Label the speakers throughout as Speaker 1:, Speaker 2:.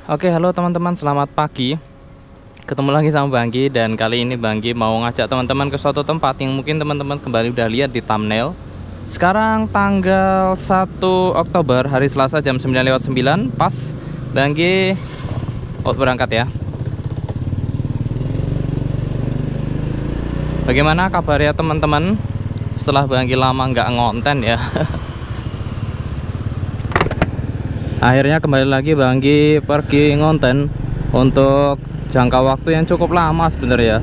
Speaker 1: Oke, halo teman-teman, selamat pagi. Ketemu lagi sama Banggi, dan kali ini Banggi mau ngajak teman-teman ke suatu tempat yang mungkin teman-teman kembali udah lihat di thumbnail. Sekarang tanggal 1 Oktober, hari Selasa jam 9:09, pas Banggi berangkat ya. Bagaimana kabarnya teman-teman? Setelah Banggi lama nggak ngonten ya. Akhirnya kembali lagi Banggi pergi ngonten untuk jangka waktu yang cukup lama sebenarnya.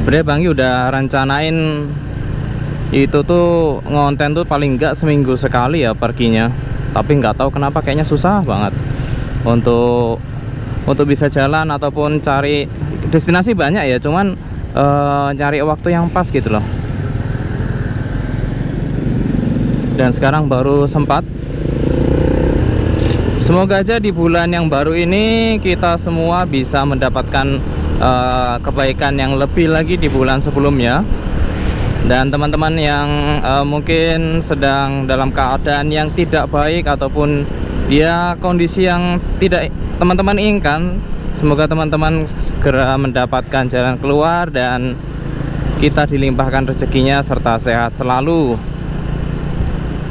Speaker 1: Sebenarnya Banggi udah rencanain itu tuh ngonten tuh paling enggak seminggu sekali ya perginya. Tapi nggak tahu kenapa kayaknya susah banget untuk bisa jalan ataupun cari destinasi banyak ya, cuman nyari waktu yang pas gitu loh. Dan sekarang baru sempat. Semoga aja di bulan yang baru ini kita semua bisa mendapatkan kebaikan yang lebih lagi di bulan sebelumnya. Dan teman-teman yang mungkin sedang dalam keadaan yang tidak baik ataupun ya kondisi yang tidak teman-teman inginkan, semoga teman-teman segera mendapatkan jalan keluar dan kita dilimpahkan rezekinya serta sehat selalu.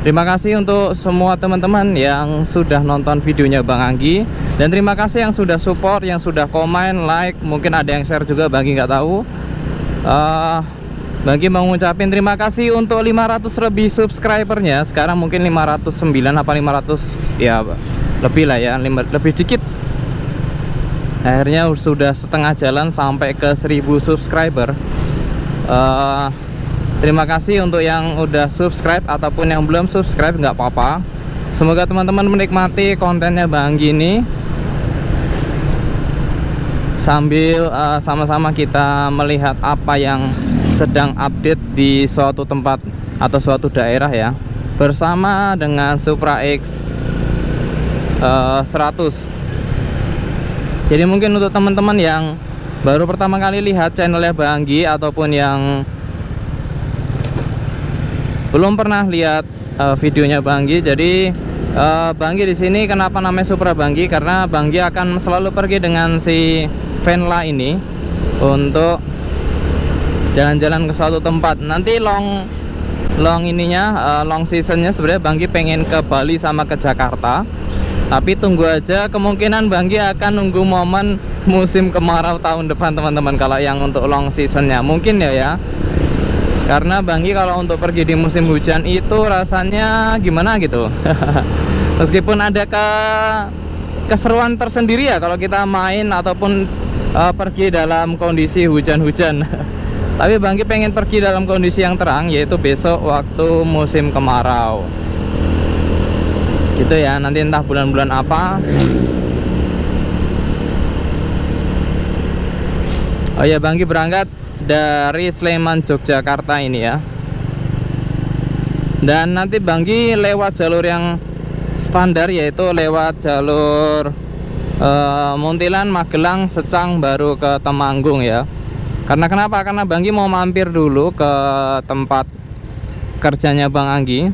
Speaker 1: Terima kasih untuk semua teman-teman yang sudah nonton videonya Bang Anggi, dan terima kasih yang sudah support, yang sudah komen, like, mungkin ada yang share juga, Banggi nggak tahu. Banggi mau ngucapin terima kasih untuk 500 lebih subscribernya. Sekarang mungkin 509 apa 500 ya, lebih lah ya, lebih dikit. Akhirnya sudah setengah jalan sampai ke 1000 subscriber. Terima kasih untuk yang udah subscribe ataupun yang belum subscribe, nggak apa-apa. Semoga teman-teman menikmati kontennya Banggi ini sambil sama-sama kita melihat apa yang sedang update di suatu tempat atau suatu daerah ya, bersama dengan Supra X 100. Jadi mungkin untuk teman-teman yang baru pertama kali lihat channelnya Banggi ataupun yang belum pernah lihat videonya Banggi, jadi Banggi di sini kenapa namanya Supra Banggi? Karena Banggi akan selalu pergi dengan si Venla ini untuk jalan-jalan ke suatu tempat. Nanti long seasonnya sebenarnya Banggi pengen ke Bali sama ke Jakarta. Tapi tunggu aja, kemungkinan Banggi akan nunggu momen musim kemarau tahun depan teman-teman. Kalau yang untuk long seasonnya mungkin ya. Karena Banggi kalau untuk pergi di musim hujan itu rasanya gimana gitu. Meskipun ada keseruan tersendiri ya kalau kita main ataupun pergi dalam kondisi hujan-hujan. Tapi Banggi pengen pergi dalam kondisi yang terang, yaitu besok waktu musim kemarau. Gitu ya, nanti entah bulan-bulan apa. Oh ya, Banggi berangkat dari Sleman Yogyakarta ini ya, dan nanti Banggi lewat jalur yang standar, yaitu lewat jalur Muntilan, Magelang, Secang, baru ke Temanggung ya. Karena kenapa? Karena Banggi mau mampir dulu ke tempat kerjanya Bang Anggi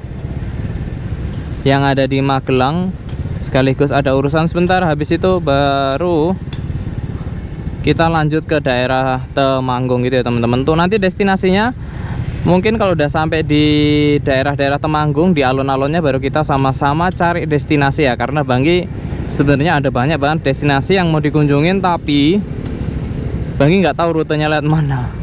Speaker 1: yang ada di Magelang, sekaligus ada urusan sebentar. Habis itu baru kita lanjut ke daerah Temanggung gitu ya teman-teman. Tuh nanti destinasinya mungkin kalau udah sampai di daerah-daerah Temanggung, di alun-alunnya, baru kita sama-sama cari destinasi ya. Karena Banggi sebenarnya ada banyak banget destinasi yang mau dikunjungin, tapi Banggi nggak tahu rutenya lewat mana.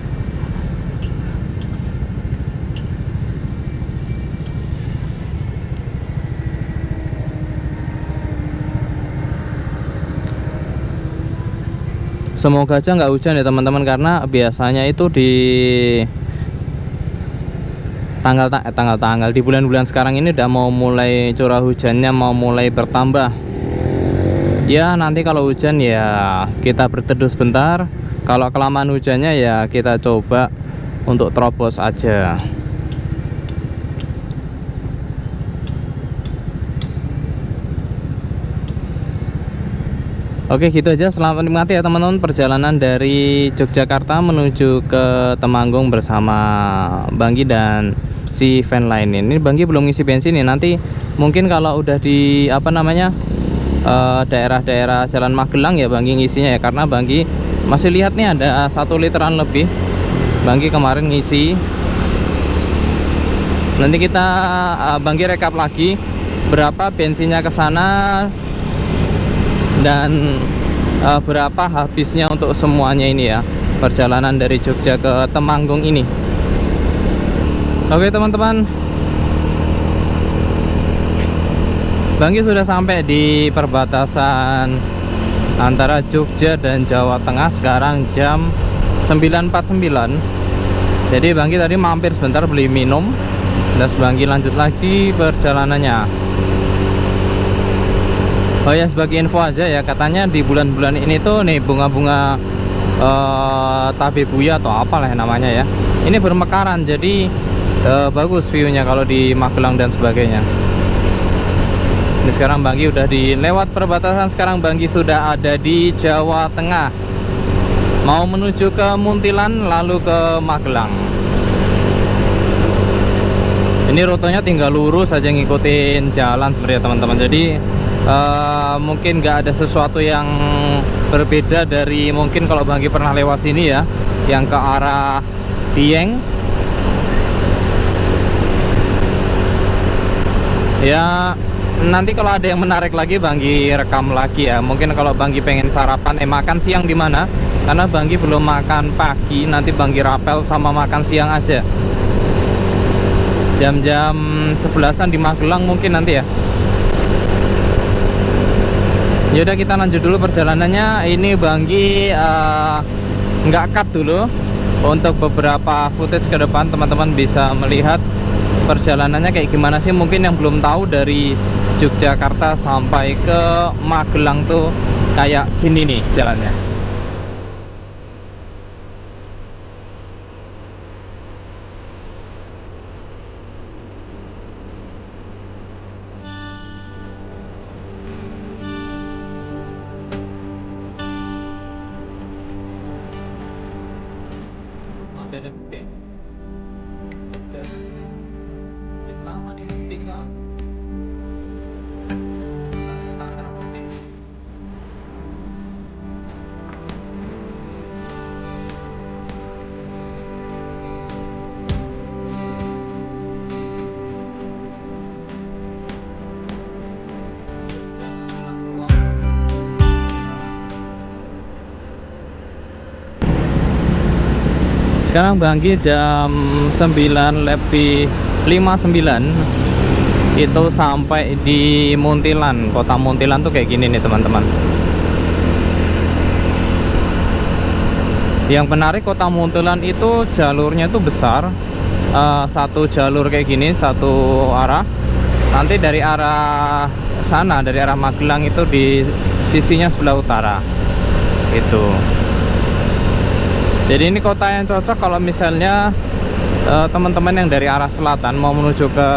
Speaker 1: Semoga aja nggak hujan ya teman-teman, karena biasanya itu di tanggal di bulan-bulan sekarang ini udah mau mulai curah hujannya, mau mulai bertambah. Ya nanti kalau hujan ya kita berteduh sebentar, kalau kelamaan hujannya ya kita coba untuk terobos aja. Oke, gitu aja. Selamat menikmati ya teman-teman perjalanan dari Yogyakarta menuju ke Temanggung bersama Banggi dan si van lain ini. Banggi belum ngisi bensin nih. Nanti mungkin kalau udah di daerah-daerah Jalan Magelang ya Banggi ngisinya ya, karena Banggi masih lihat nih ada 1 literan lebih Banggi kemarin ngisi. Nanti kita Banggi rekap lagi berapa bensinnya ke sana dan berapa habisnya untuk semuanya ini ya, perjalanan dari Jogja ke Temanggung ini. Oke teman-teman, Banggi sudah sampai di perbatasan antara Jogja dan Jawa Tengah. Sekarang jam 9.49. Jadi Banggi tadi mampir sebentar beli minum, dan Banggi lanjut lagi perjalanannya. Oh ya, sebagai info aja ya, katanya di bulan-bulan ini tuh nih bunga-bunga tabebuya atau apalah namanya ya, ini bermekaran. Jadi bagus view-nya kalau di Magelang dan sebagainya. Ini sekarang Banggi udah di lewat perbatasan. Sekarang Banggi sudah ada di Jawa Tengah, mau menuju ke Muntilan lalu ke Magelang. Ini rutenya tinggal lurus saja ngikutin jalan sebenarnya teman-teman. Jadi mungkin nggak ada sesuatu yang berbeda dari mungkin kalau Banggi pernah lewat sini ya, yang ke arah Dieng. Ya nanti kalau ada yang menarik lagi Banggi rekam lagi ya. Mungkin kalau Banggi pengen sarapan makan siang di mana, karena Banggi belum makan pagi, nanti Banggi rapel sama makan siang aja. Jam-jam 11-an di Magelang mungkin nanti ya. Yaudah kita lanjut dulu perjalanannya. Ini Banggi nggak cut dulu untuk beberapa footage ke depan, teman-teman bisa melihat perjalanannya kayak gimana sih. Mungkin yang belum tahu dari Yogyakarta sampai ke Magelang tuh kayak gini nih jalannya. Masih ada bukti. Lama nih tinggal. Sekarang Banggi jam 9:59 itu sampai di Muntilan. Kota Muntilan tuh kayak gini nih teman-teman. Yang menarik kota Muntilan itu jalurnya tuh besar, satu jalur kayak gini, satu arah. Nanti dari arah sana, dari arah Magelang itu di sisinya sebelah utara itu. Jadi ini kota yang cocok kalau misalnya teman-teman yang dari arah selatan mau menuju ke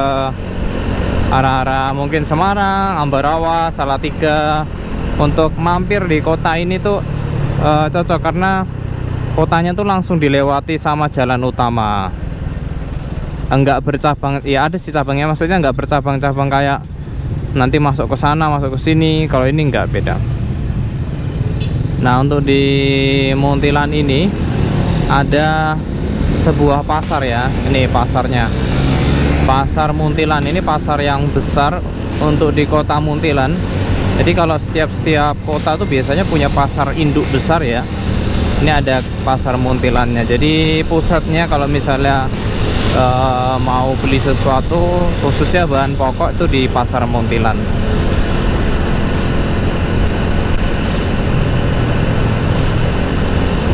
Speaker 1: arah-arah mungkin Semarang, Ambarawa, Salatiga, untuk mampir di kota ini tuh cocok karena kotanya tuh langsung dilewati sama jalan utama. Enggak bercabang, ya ada sih cabangnya, maksudnya enggak bercabang-cabang kayak nanti masuk ke sana, masuk ke sini. Kalau ini enggak, beda. Nah, untuk di Muntilan ini ada sebuah pasar ya. Ini pasarnya, Pasar Muntilan. Ini pasar yang besar untuk di kota Muntilan. Jadi kalau setiap kota tuh biasanya punya pasar induk besar ya. Ini ada pasar Muntilannya. Jadi pusatnya kalau misalnya mau beli sesuatu khususnya bahan pokok itu di Pasar Muntilan.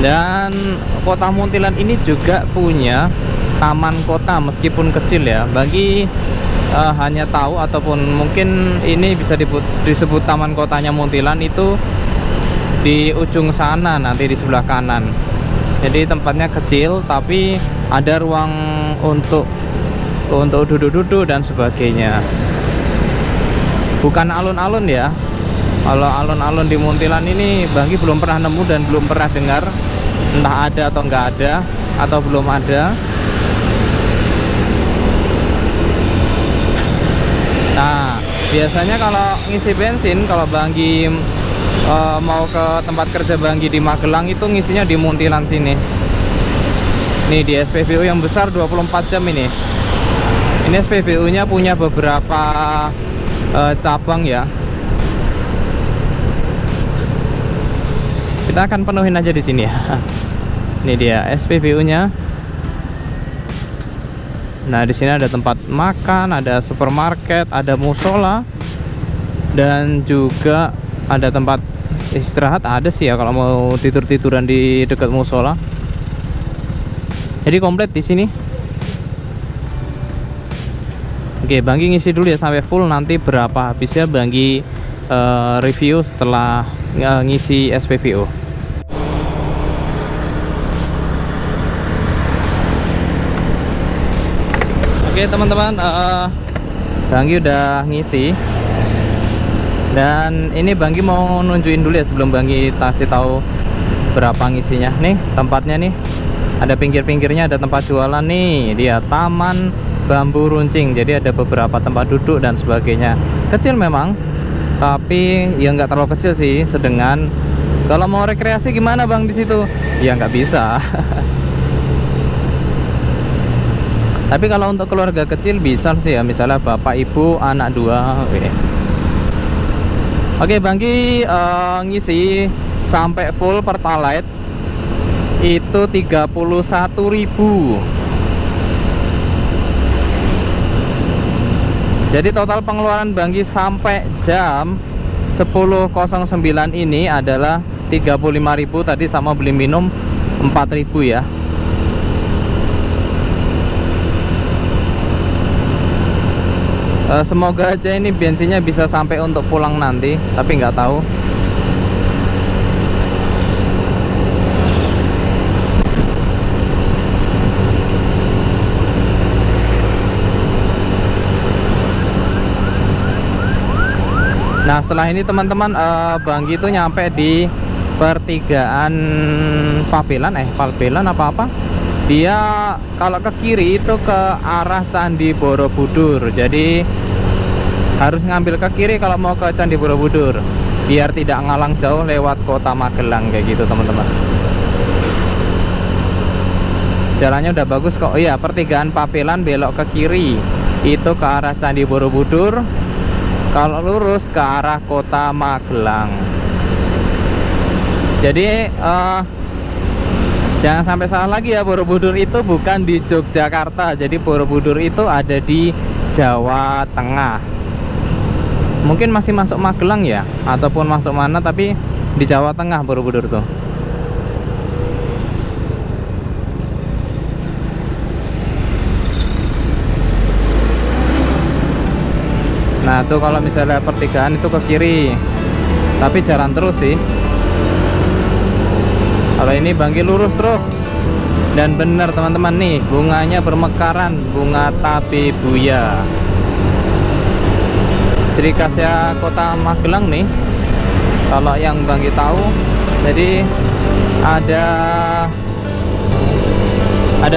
Speaker 1: Dan kota Muntilan ini juga punya taman kota meskipun kecil ya. Bagi hanya tahu ataupun mungkin ini bisa disebut taman kotanya Muntilan itu di ujung sana, nanti di sebelah kanan. Jadi tempatnya kecil tapi ada ruang untuk duduk-duduk dan sebagainya. Bukan alun-alun ya. Kalau alun-alun di Muntilan ini Banggi belum pernah nemu dan belum pernah dengar. Entah ada atau enggak ada, atau belum ada. Nah, Biasanya kalau ngisi bensin, kalau Banggi mau ke tempat kerja Banggi di Magelang itu ngisinya di Muntilan sini. Nih di SPBU yang besar 24 jam ini. Ini SPBU-nya punya beberapa cabang ya. Kita akan penuhin aja di sini ya. Ini dia SPBU-nya. Nah, di sini ada tempat makan, ada supermarket, ada musola, dan juga ada tempat istirahat. Ada sih ya kalau mau tidur-tiduran di dekat musola. Jadi komplit di sini. Oke, Banggi ngisi dulu ya sampai full. Nanti berapa habisnya Banggi review setelah ngisi SPBU. Oke teman-teman, Banggi udah ngisi, dan ini Banggi mau nunjukin dulu ya sebelum Banggi kasih tahu berapa ngisinya. Nih tempatnya nih, ada pinggir-pinggirnya ada tempat jualan nih, dia Taman Bambu Runcing. Jadi ada beberapa tempat duduk dan sebagainya. Kecil memang, tapi ya nggak terlalu kecil sih, sedengan. Kalau mau rekreasi gimana Bang di situ? Ya nggak bisa. Tapi kalau untuk keluarga kecil bisa sih ya, misalnya bapak ibu anak 2. Oke, Banggi ngisi sampai full Pertalite itu 31.000. Jadi total pengeluaran Banggi sampai jam 10.09 ini adalah 35.000 tadi, sama beli minum 4.000 ya. Semoga aja ini bensinnya bisa sampai untuk pulang nanti, tapi nggak tahu. Nah setelah ini teman-teman, Banggi itu nyampe di pertigaan Pabelan apa-apa. Dia kalau ke kiri itu ke arah Candi Borobudur. Jadi harus ngambil ke kiri kalau mau ke Candi Borobudur, biar tidak ngalang jauh lewat kota Magelang kayak gitu teman-teman. Jalannya udah bagus kok. Oh iya, pertigaan Pabelan belok ke kiri itu ke arah Candi Borobudur. Kalau lurus ke arah kota Magelang. Jadi jangan sampai salah lagi ya, Borobudur itu bukan di Yogyakarta. Jadi Borobudur itu ada di Jawa Tengah. Mungkin masih masuk Magelang ya, ataupun masuk mana, tapi di Jawa Tengah Borobudur tuh. Nah tuh kalau misalnya pertigaan itu ke kiri, tapi jalan terus sih. Kalau ini Banggi lurus terus. Dan benar teman-teman, nih bunganya bermekaran, bunga tabebuya. Ciri khasnya kota Magelang nih, kalau yang Banggi tahu, jadi ada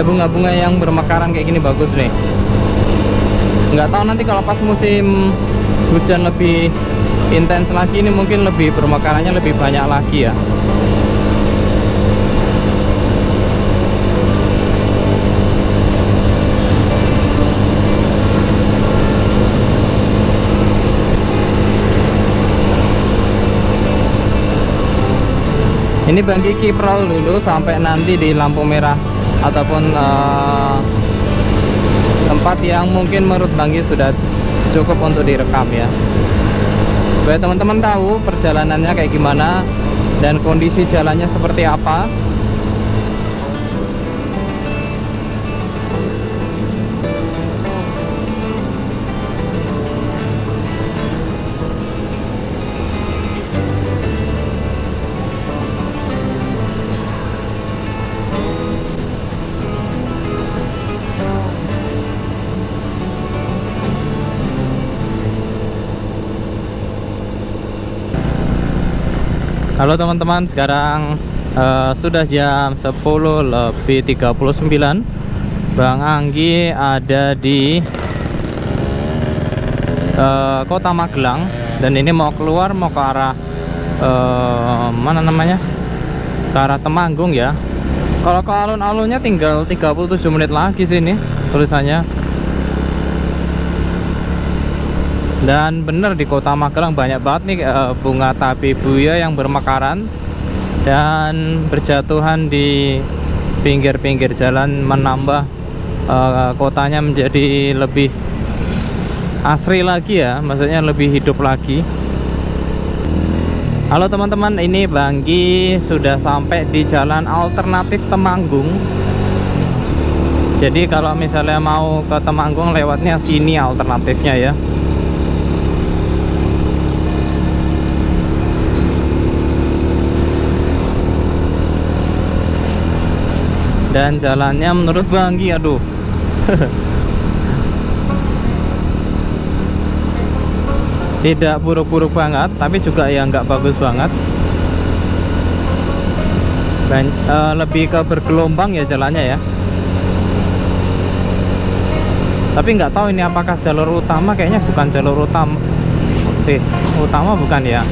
Speaker 1: bunga-bunga yang bermekaran kayak gini, bagus nih. Nggak tahu nanti kalau pas musim hujan lebih intens lagi, ini mungkin lebih bermekarannya lebih banyak lagi ya. Ini Banggi kiprol dulu sampai nanti di lampu merah ataupun tempat yang mungkin menurut Banggi sudah cukup untuk direkam ya, supaya teman-teman tahu perjalanannya kayak gimana dan kondisi jalannya seperti apa. Halo teman-teman, sekarang sudah jam 10:39. Bang Anggi ada di kota Magelang, dan ini mau keluar, mau ke arah mana namanya, ke arah Temanggung ya. Kalau ke alun-alunnya tinggal 37 menit lagi sini tulisannya. Dan bener di kota Magelang banyak banget nih bunga tabebuya yang bermekaran dan berjatuhan di pinggir-pinggir jalan, menambah kotanya menjadi lebih asri lagi ya, maksudnya lebih hidup lagi. Halo teman-teman, ini Banggi sudah sampai di jalan alternatif Temanggung. Jadi kalau misalnya mau ke Temanggung lewatnya sini alternatifnya ya. Dan jalannya menurut Banggi, aduh tidak buruk-buruk banget, tapi juga ya nggak bagus banget. Dan lebih ke bergelombang ya jalannya ya. Tapi nggak tahu ini apakah jalur utama, kayaknya bukan jalur utama. Utama bukan ya.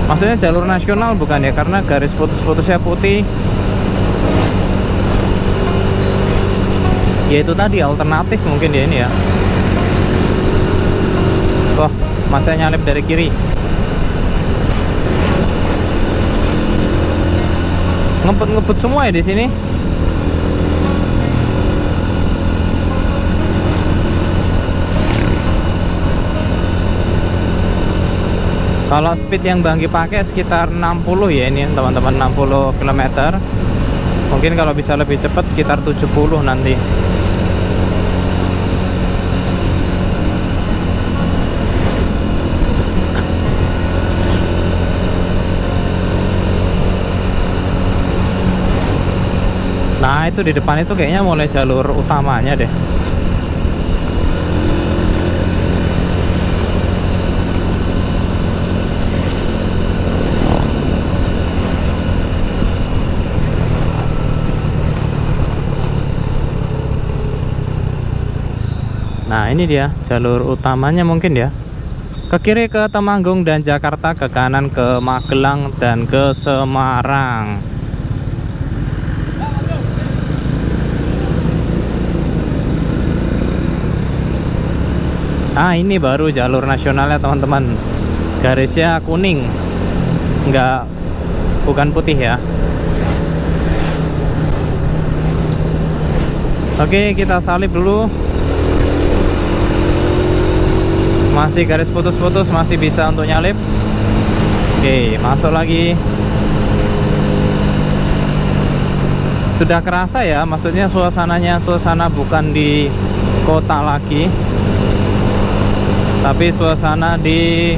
Speaker 1: Maksudnya jalur nasional bukan ya, karena garis putus-putusnya putih. Ya itu tadi alternatif mungkin ya ini ya. Wah, masnya nyalip dari kiri. Ngebut-ngebut semua ya di sini. Kalau speed yang Banggi pakai sekitar 60 ya ini teman-teman, 60 km. Mungkin kalau bisa lebih cepat sekitar 70 nanti. Nah itu di depan itu kayaknya mulai jalur utamanya deh. Nah ini dia jalur utamanya mungkin ya. Ke kiri ke Temanggung dan Jakarta, ke kanan ke Magelang dan ke Semarang. Ah ini baru jalur nasionalnya teman-teman, garisnya kuning, bukan putih ya. Oke, kita salip dulu. Masih garis putus-putus, masih bisa untuk nyalip. Oke, masuk lagi. Sudah kerasa ya, maksudnya suasananya, suasana bukan di kota lagi, tapi suasana di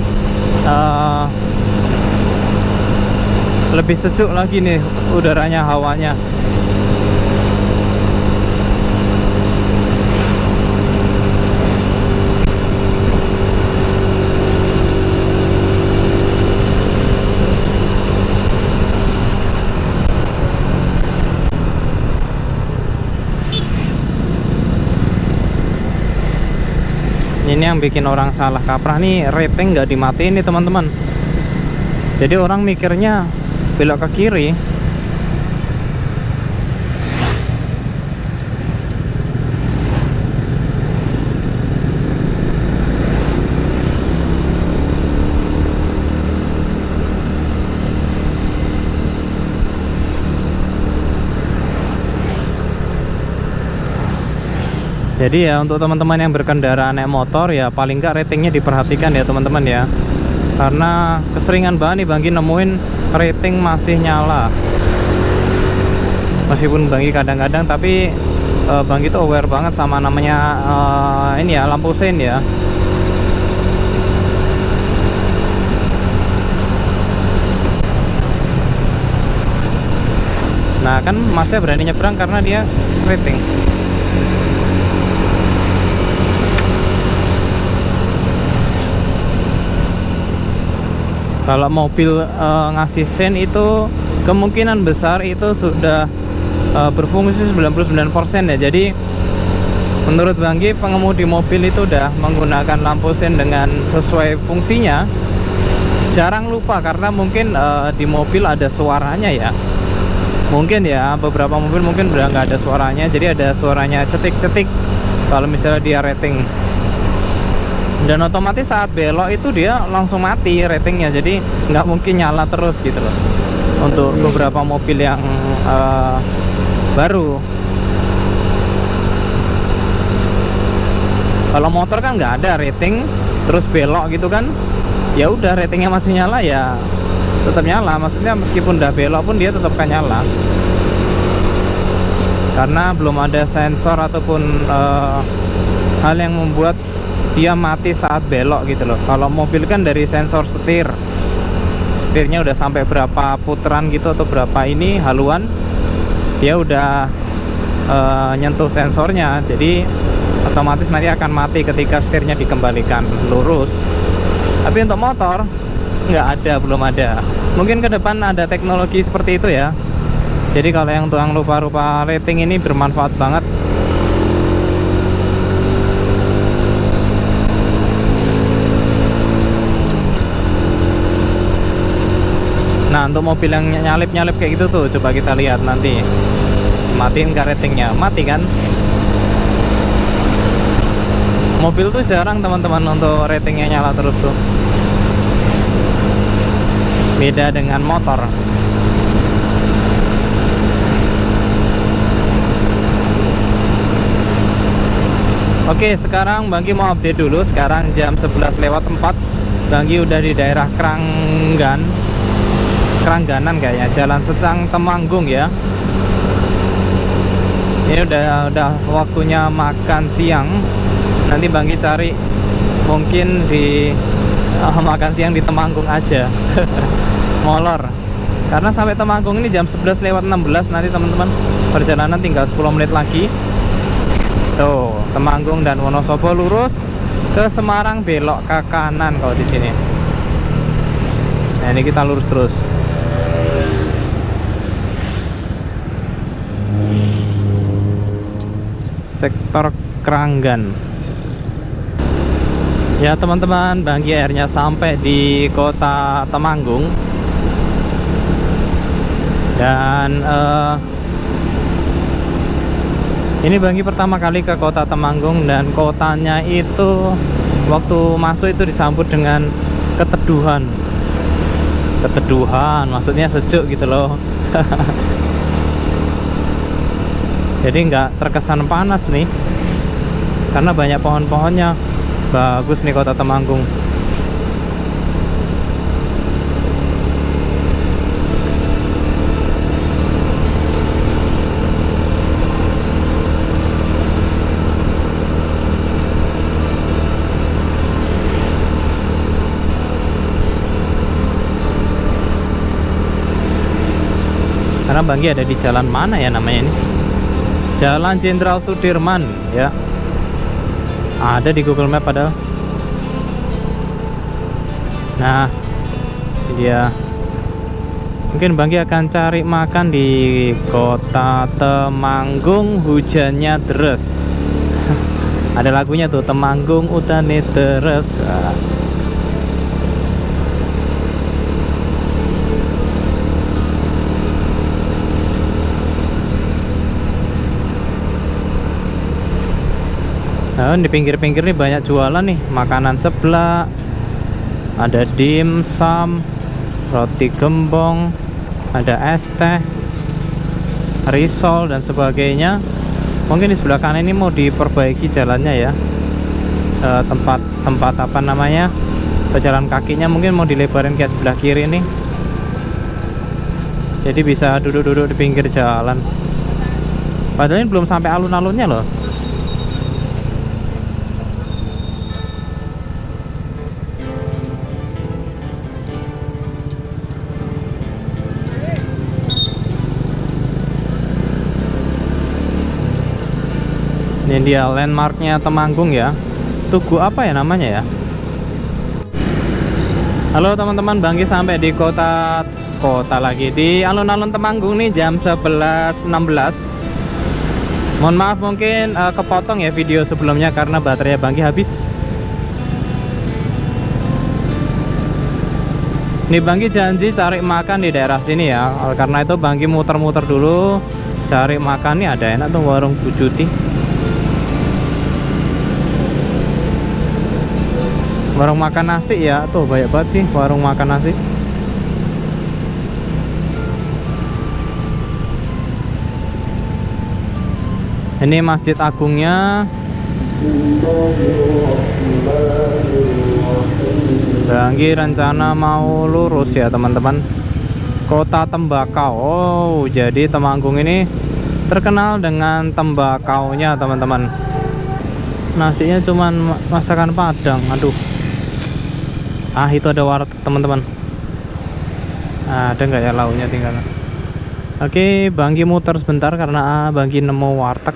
Speaker 1: lebih sejuk lagi nih udaranya, hawanya. Ini yang bikin orang salah kaprah nih, rating nggak dimatiin nih teman-teman. Jadi orang mikirnya belok ke kiri. Jadi ya untuk teman-teman yang berkendara naik motor ya paling nggak ratingnya diperhatikan ya teman-teman ya. Karena keseringan banget nih Banggi nemuin rating masih nyala. Meskipun Banggi kadang-kadang, tapi Banggi tuh aware banget sama namanya ini ya, lampu sein ya. Nah kan masnya berani nyebrang karena dia rating. Kalau mobil ngasih sen itu kemungkinan besar itu sudah berfungsi 99% ya. Jadi Menurut Banggi, pengemudi mobil itu udah menggunakan lampu sen dengan sesuai fungsinya. Jarang lupa karena mungkin di mobil ada suaranya ya. Mungkin ya, beberapa mobil mungkin udah nggak ada suaranya, jadi ada suaranya cetik-cetik kalau misalnya dia rating. Dan otomatis saat belok itu dia langsung mati ratingnya, jadi nggak mungkin nyala terus gitu loh. Untuk beberapa mobil yang baru. Kalau motor kan nggak ada rating, terus belok gitu kan, ya udah ratingnya masih nyala ya tetap nyala. Maksudnya meskipun udah belok pun dia tetap kan nyala, karena belum ada sensor ataupun hal yang membuat dia mati saat belok gitu loh. Kalau mobil kan dari sensor setirnya udah sampai berapa putaran gitu atau berapa ini haluan, dia udah nyentuh sensornya, jadi otomatis nanti akan mati ketika setirnya dikembalikan lurus. Tapi untuk motor nggak ada, belum ada. Mungkin ke depan ada teknologi seperti itu ya. Jadi kalau yang tukang lupa-lupa rating ini bermanfaat banget. Nah, untuk mobil yang nyalip-nyalip kayak gitu tuh, coba kita lihat nanti. Matiin nggak ratingnya? Mati kan? Mobil tuh jarang teman-teman untuk ratingnya nyala terus tuh. Beda dengan motor. Oke, sekarang Banggi mau update dulu. Sekarang jam 11:04. Banggi udah di daerah Kerangganan kayaknya, Jalan Secang Temanggung ya. Ini udah waktunya makan siang. Nanti Banggi cari mungkin di makan siang di Temanggung aja. Molor. Karena sampai Temanggung ini jam 11:16 nanti teman-teman. Perjalanan tinggal 10 menit lagi. Tuh, Temanggung dan Wonosobo lurus, ke Semarang belok ke kanan kalau di sini. Nah, ini kita lurus terus. Sektor Keranggan. Ya teman-teman, Banggi akhirnya sampai di kota Temanggung. Dan ini Banggi pertama kali ke kota Temanggung, dan kotanya itu waktu masuk itu disambut dengan keteduhan. Keteduhan, maksudnya sejuk gitu loh. Jadi nggak terkesan panas nih, karena banyak pohon-pohonnya. Bagus nih kota Temanggung. Karena Banggi ada di jalan mana ya namanya ini? Jalan Jenderal Sudirman ya. Ada di Google Map padahal. Nah, ini dia. Mungkin Banggi akan cari makan di kota Temanggung, hujannya deres. Ada lagunya tuh, Temanggung udane deres. Nah, di pinggir-pinggir nih banyak jualan nih, makanan seblak, ada dimsum, roti gembong, ada es teh, risol dan sebagainya. Mungkin di sebelah kanan ini mau diperbaiki jalannya ya, tempat apa namanya, pejalan kakinya mungkin mau dilebarin kayak sebelah kiri nih, jadi bisa duduk-duduk di pinggir jalan. Padahal ini belum sampai alun-alunnya loh. Ini dia landmarknya Temanggung ya. Tugu apa ya namanya ya? Halo teman-teman, Banggi sampai di kota lagi di alun-alun Temanggung nih jam 11:16. Mohon maaf mungkin kepotong ya video sebelumnya karena baterai Bangki habis. Nih Bangki janji cari makan di daerah sini ya. Karena itu Bangki muter-muter dulu cari makan. Nih ada enak tuh warung Bu Cuti. Warung makan nasi ya. Tuh banyak banget sih warung makan nasi. Ini Masjid Agungnya. Bangki rencana mau lurus ya teman-teman. Kota Tembakau. Oh, jadi Temanggung ini terkenal dengan tembakaunya teman-teman. Nasinya cuman masakan Padang. Aduh. Ah, itu ada warteg teman-teman. Ada nggak ya lauknya tinggal. Oke, Bangki muter sebentar karena Bangki nemu warteg.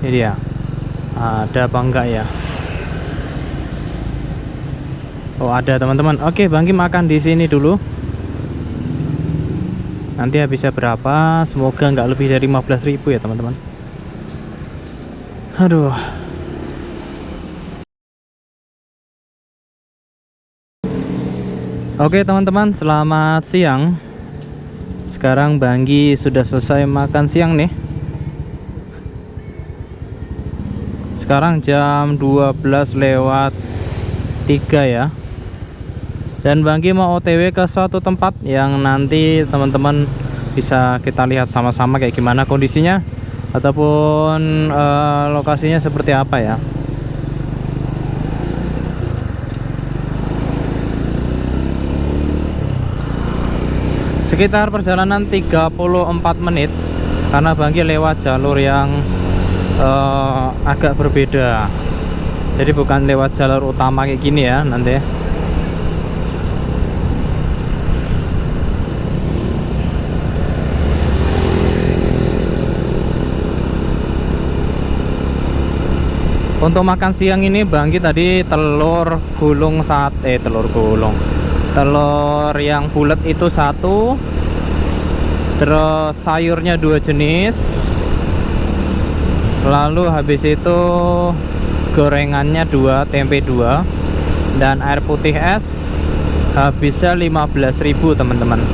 Speaker 1: Ini dia. Ada apa enggak ya? Oh, ada teman-teman. Oke, Bangki makan di sini dulu. Nanti habisnya berapa? Semoga nggak lebih dari 15.000 ya teman-teman. Aduh. Oke teman-teman, selamat siang. Sekarang Bangki sudah selesai makan siang nih. Sekarang jam 12:03 ya. Dan Bangki mau OTW ke suatu tempat yang nanti teman-teman bisa kita lihat sama-sama kayak gimana kondisinya ataupun lokasinya seperti apa ya. Sekitar perjalanan 34 menit karena Bangki lewat jalur yang agak berbeda. Jadi bukan lewat jalur utama kayak gini ya nanti. Untuk makan siang ini Bangki tadi telur gulung telur yang bulat itu satu, terus sayurnya 2 jenis, lalu habis itu gorengannya 2, tempe 2, dan air putih es. Habisnya 15.000 teman-teman.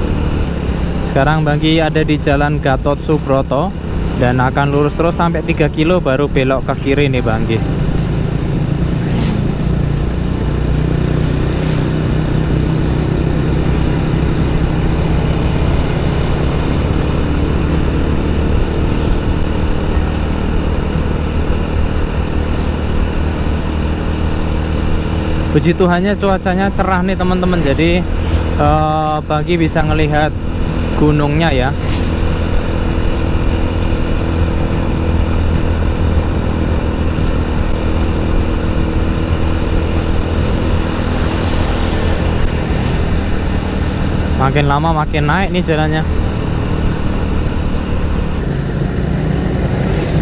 Speaker 1: Sekarang Bangki ada di Jalan Gatot Subroto dan akan lurus terus sampai 3 kilo baru belok ke kiri nih Bangki. Puji Tuhannya cuacanya cerah nih teman-teman, jadi Bangki bisa ngelihat gunungnya ya. Makin lama makin naik nih jalannya.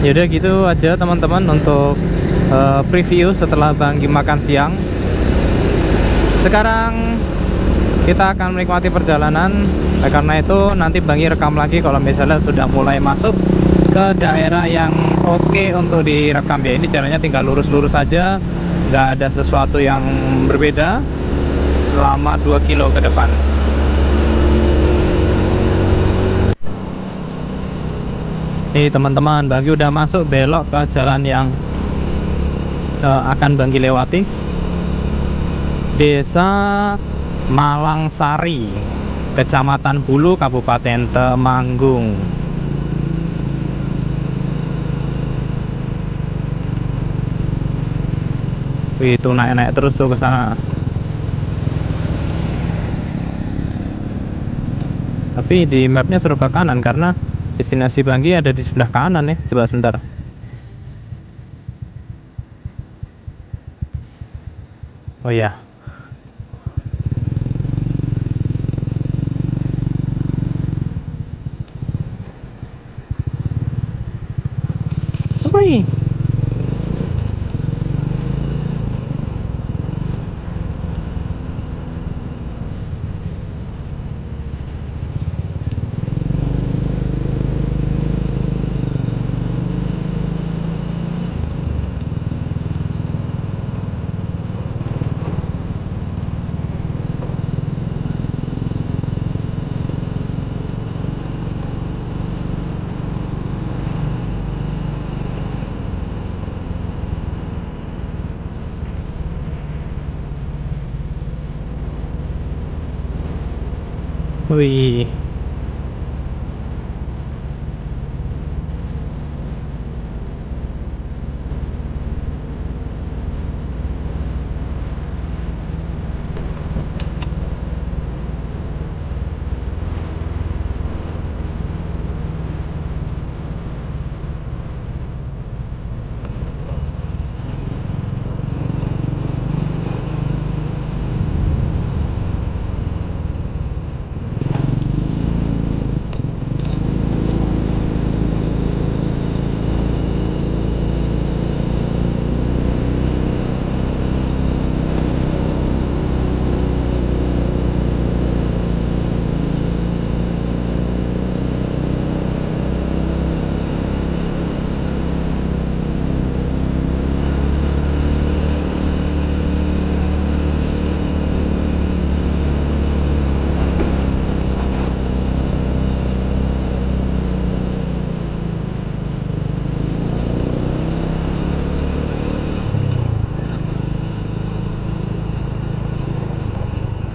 Speaker 1: Yaudah gitu aja teman-teman untuk preview setelah Bangki makan siang. Sekarang kita akan menikmati perjalanan. Karena itu nanti Bangki rekam lagi kalau misalnya sudah mulai masuk ke daerah yang oke untuk direkam ya. Ini jalannya tinggal lurus-lurus saja, nggak ada sesuatu yang berbeda selama 2 kilo ke depan. Nih teman-teman, Bangki udah masuk belok ke jalan yang akan Bangki lewati. Desa Malangsari, Kecamatan Bulu, Kabupaten Temanggung. Wih, itu naik-naik terus tuh ke sana. Tapi di mapnya suruh ke kanan karena destinasi Bangki ada di sebelah kanan ya. Coba sebentar. Oh ya. Apa ini? Wih.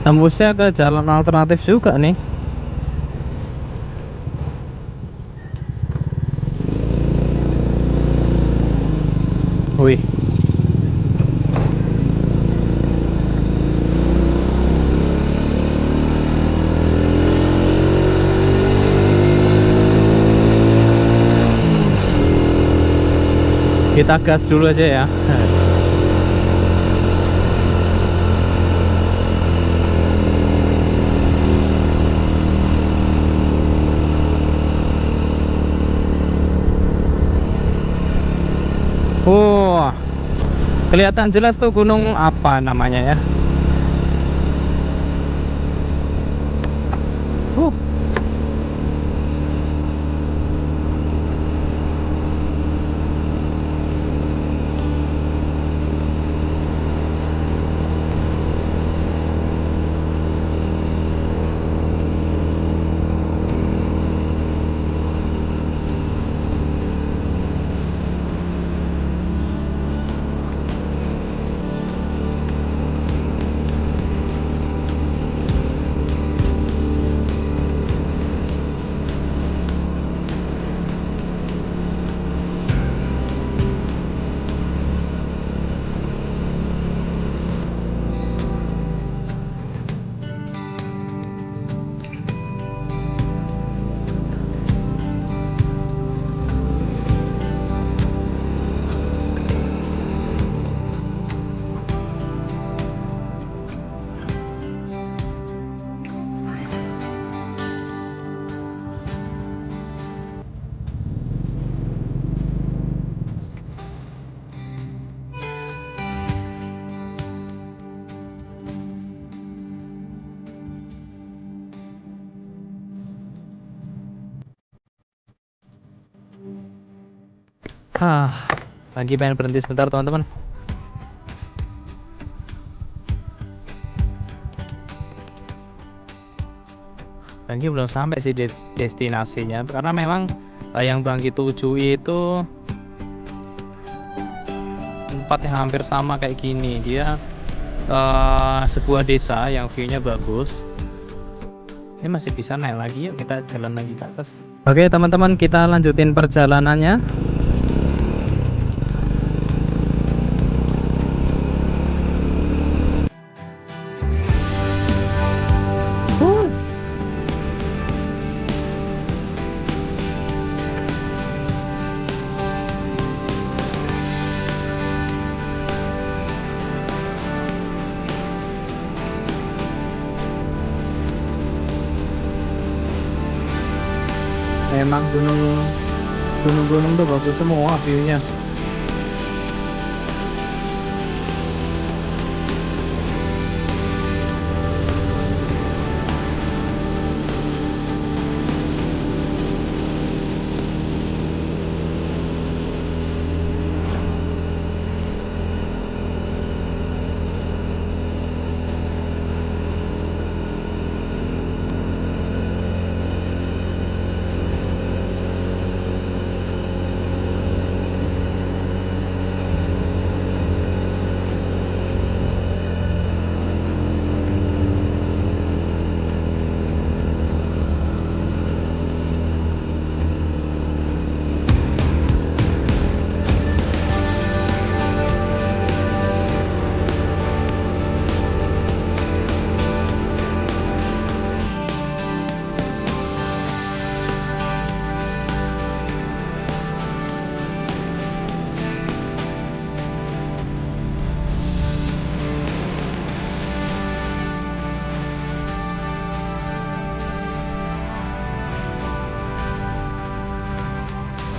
Speaker 1: Tembusnya ke jalan alternatif juga nih. Wih. Kita gas dulu aja ya. Oh, kelihatan jelas tuh gunung apa namanya ya. Uh. Lagi pengen berhenti sebentar teman-teman. Bangki belum sampai sih destinasinya, karena memang yang Bangki tuju itu tempat yang hampir sama kayak gini. Dia sebuah desa yang view-nya bagus. Ini masih bisa naik lagi, yuk kita jalan lagi ke atas. Oke teman-teman, kita lanjutin perjalanannya. Memang gunung-gunung tuh bagus semua view-nya.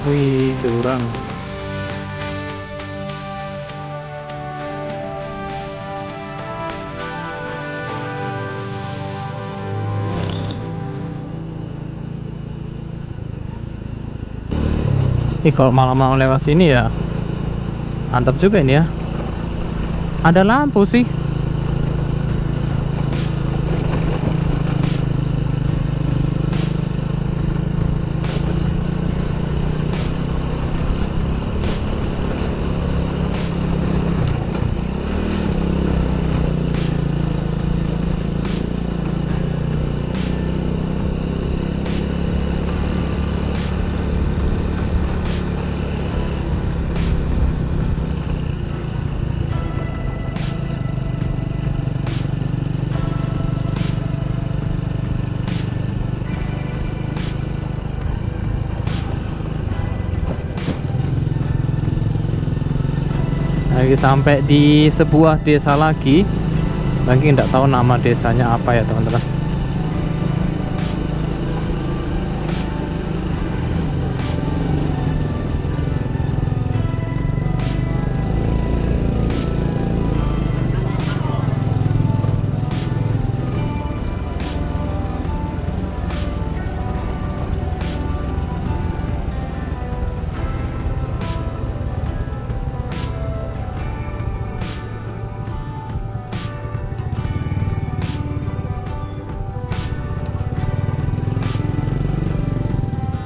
Speaker 1: Wih, jurang. Ih, kalau malam-malam lewat sini ya mantap juga ini ya. Ada lampu sih. Lagi sampai di sebuah desa lagi. Banggi nggak tahu nama desanya apa ya teman-teman.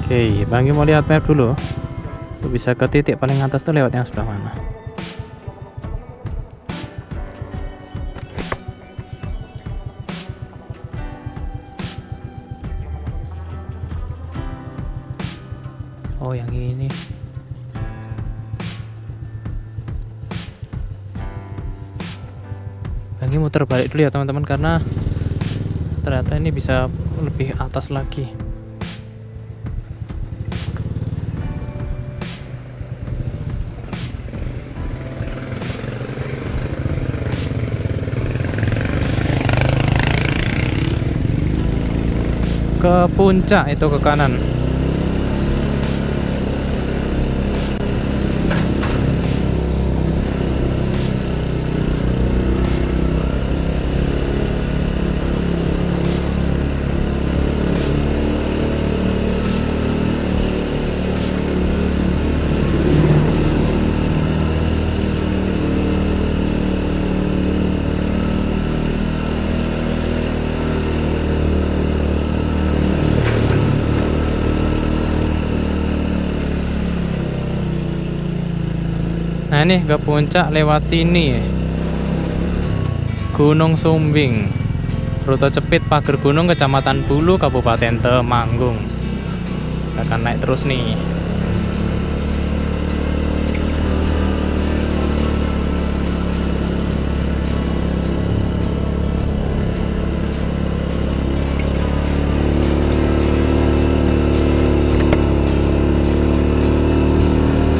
Speaker 1: Oke, Banggi mau lihat map dulu. Tuh bisa ke titik paling atas tuh lewat yang sebelah mana. Oh, yang ini. Banggi muter balik dulu ya teman-teman, karena ternyata ini bisa lebih atas lagi. Ke puncak itu ke kanan. Nah ini ke puncak lewat sini, Gunung Sumbing, rute cepit Pager Gunung, Kecamatan Bulu, Kabupaten Temanggung. Kita akan naik terus nih.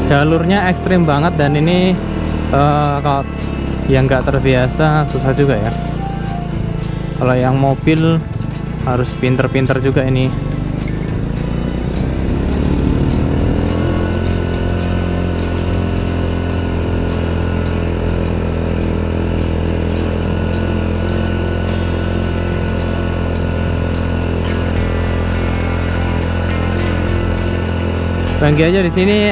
Speaker 1: Jalurnya ekstrim banget dan ini kalau yang nggak terbiasa susah juga ya. Kalau yang mobil harus pinter-pinter juga ini. Banggi aja di sini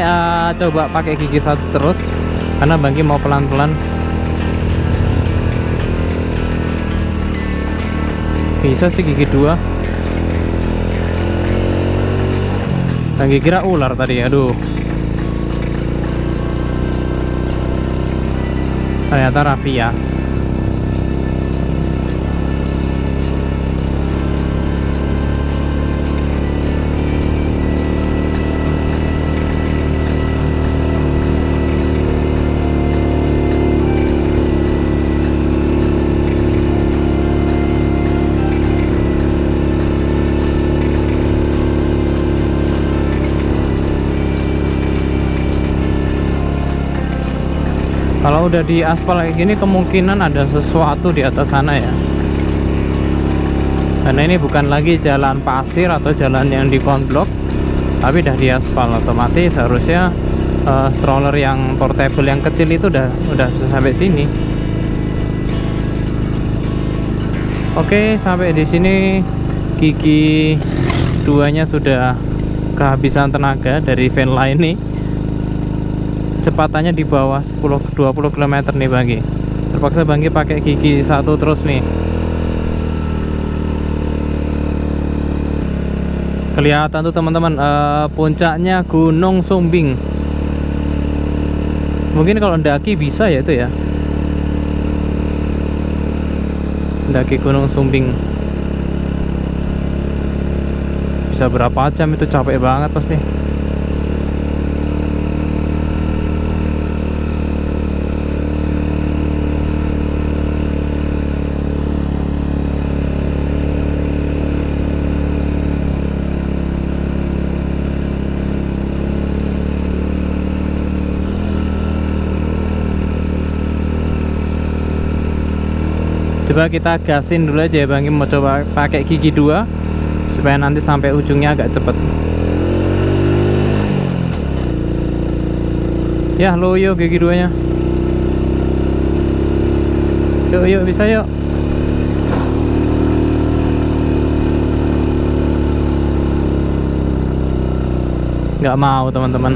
Speaker 1: coba pakai gigi satu terus, karena Banggi mau pelan-pelan. Bisa sih gigi dua. Banggi kira ular tadi, aduh. Ternyata raffia. Kalau udah di aspal kayak gini kemungkinan ada sesuatu di atas sana ya. Karena ini bukan lagi jalan pasir atau jalan yang dikonblok, tapi udah di aspal, otomatis harusnya stroller yang portable yang kecil itu udah bisa sampai sini. Oke, sampai di sini gigi duanya sudah kehabisan tenaga dari van lain nih. Kecepatannya di bawah 10-20 km nih Banggi. Terpaksa Banggi pakai gigi satu terus nih. Kelihatan tuh teman-teman, puncaknya Gunung Sumbing. Mungkin kalau mendaki bisa ya itu ya, mendaki Gunung Sumbing. Bisa berapa jam itu, capek banget pasti. Coba kita gasin dulu aja ya Bang, mau coba pakai gigi 2 supaya nanti sampai ujungnya agak cepet. Ya loyo gigi 2 nya. Yuk bisa yuk. Nggak mau teman-teman.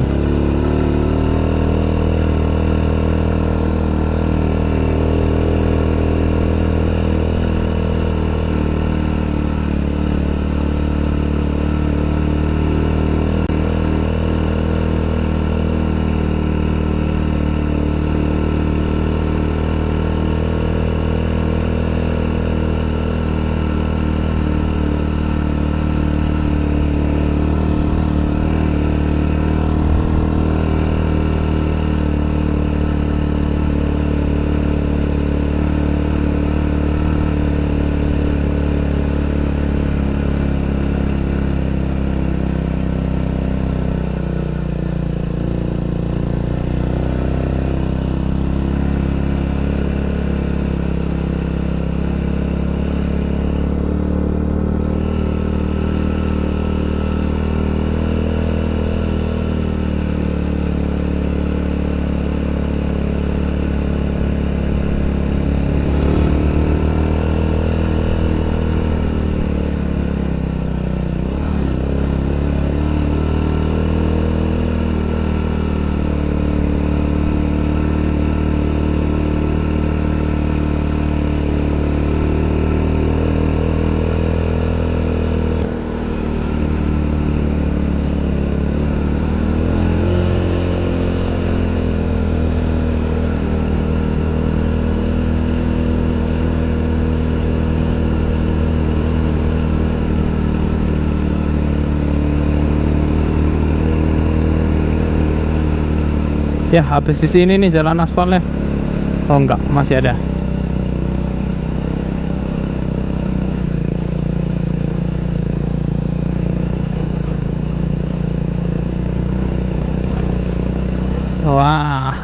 Speaker 1: Ya habis di sini nih jalan aspalnya. Oh enggak, masih ada. Wah.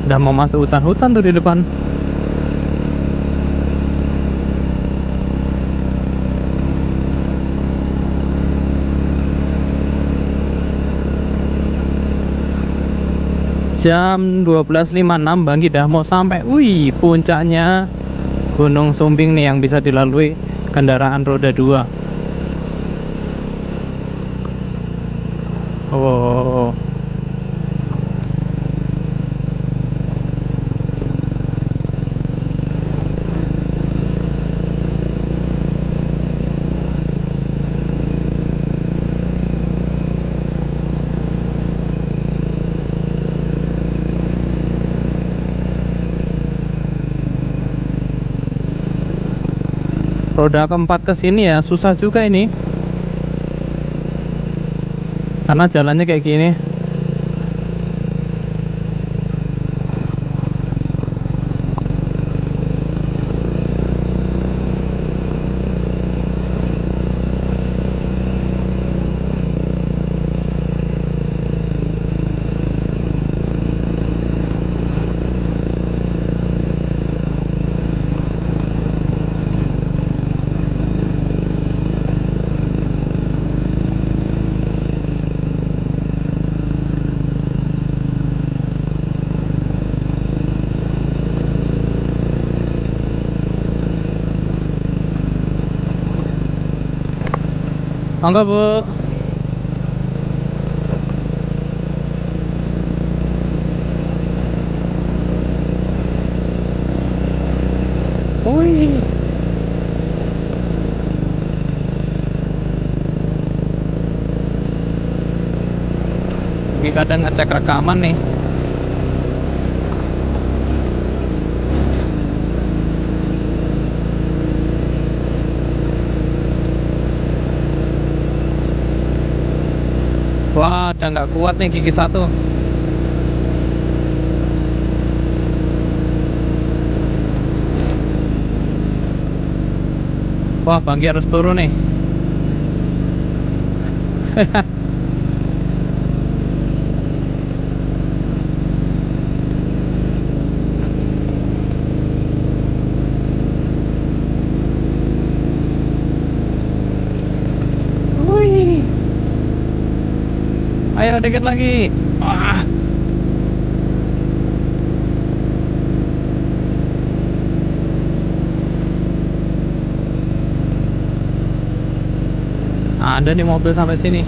Speaker 1: Udah mau masuk hutan-hutan tuh di depan. Jam 12.56 Banggi dah mau sampai. Wih, puncaknya Gunung Sumbing nih yang bisa dilalui kendaraan roda 2. Oh. Roda keempat ke sini ya susah juga ini. Karena jalannya kayak gini. Monggo Bu. Wih. Ini kadang ngecek rekaman nih. Wah, udah nggak kuat nih gigi satu. Wah, Bangki harus turun nih. Wih. Ayo dikit lagi. Wah. Ada nih mobil sampai sini.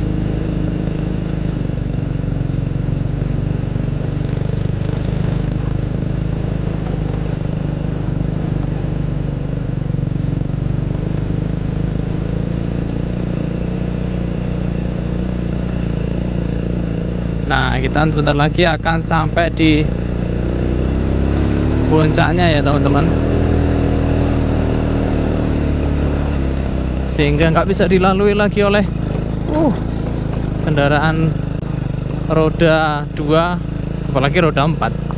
Speaker 1: Nah, kita sebentar lagi akan sampai di puncaknya ya teman-teman. Sehingga nggak bisa dilalui lagi oleh kendaraan roda 2, apalagi roda 4.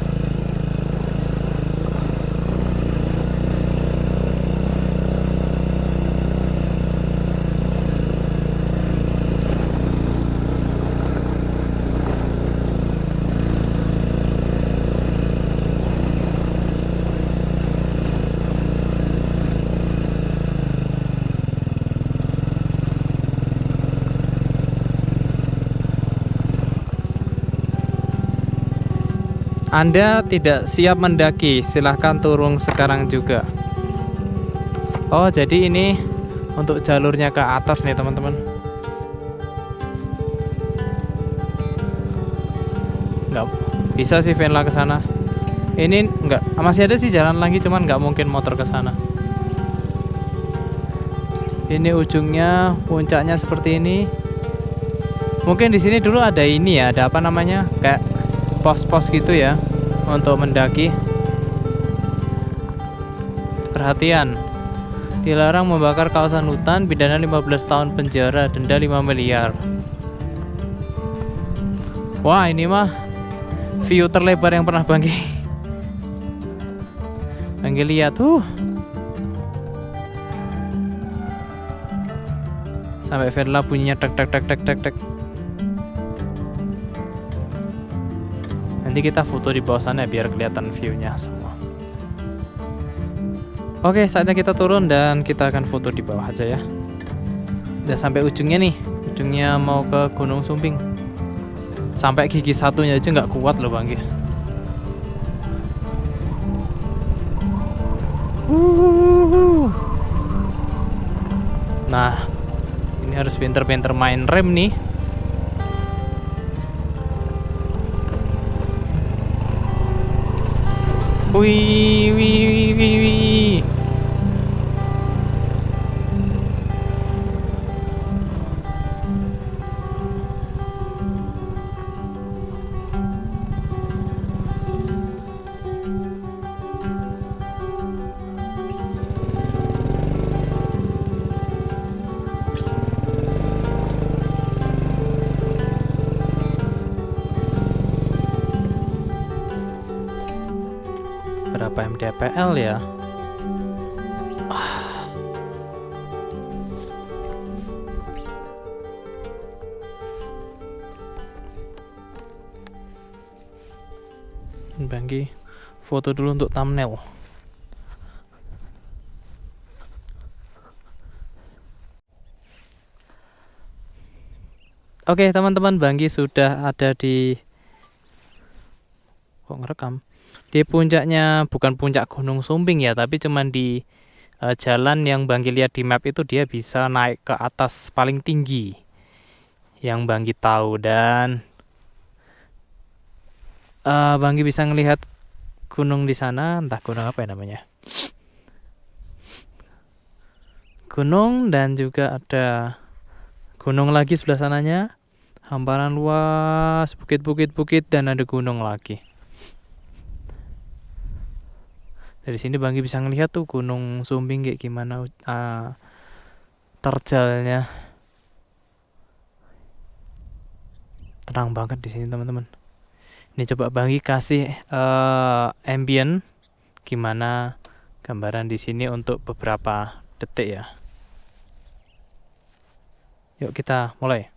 Speaker 1: Anda tidak siap mendaki, silahkan turun sekarang juga. Oh, jadi ini untuk jalurnya ke atas nih teman-teman. Nggak bisa sih Venla ke sana. Ini nggak, masih ada sih jalan lagi, cuman nggak mungkin motor ke sana. Ini ujungnya, puncaknya seperti ini. Mungkin di sini dulu ada ini ya, ada apa namanya, kayak pos-pos gitu ya untuk mendaki. Perhatian, dilarang membakar kawasan hutan, pidana 15 tahun penjara, denda 5 miliar. Wah, ini mah view terlebar yang pernah Bangki lihat tuh. Sampai Venla bunyinya tek tek tek tek tek tek. Nanti kita foto di bawah sana biar kelihatan view-nya semua. Oke, saatnya kita turun dan kita akan foto di bawah aja ya. Udah sampai ujungnya nih. Ujungnya mau ke Gunung Sumbing. Sampai gigi satunya aja nggak kuat loh Bangki. Nah, ini harus pinter-pinter main rem nih. Wih, wih, wih, wih, wih. Berapa mdpl ya? Bangki foto dulu untuk thumbnail. Oke teman-teman, Bangki sudah ada di kok ngerekam di puncaknya, bukan puncak Gunung Sumbing ya, tapi cuman di jalan yang Banggi lihat di map itu dia bisa naik ke atas paling tinggi yang Banggi tahu, dan Banggi bisa ngelihat gunung di sana, entah gunung apa ya namanya. Gunung, dan juga ada gunung lagi sebelah sananya. Hamparan luas, bukit-bukit, dan ada gunung lagi. Dari sini Banggi bisa ngelihat tuh Gunung Sumbing kayak gimana terjalnya. Tenang banget di sini teman-teman. Ini coba Banggi kasih ambient gimana gambaran di sini untuk beberapa detik ya. Yuk kita mulai.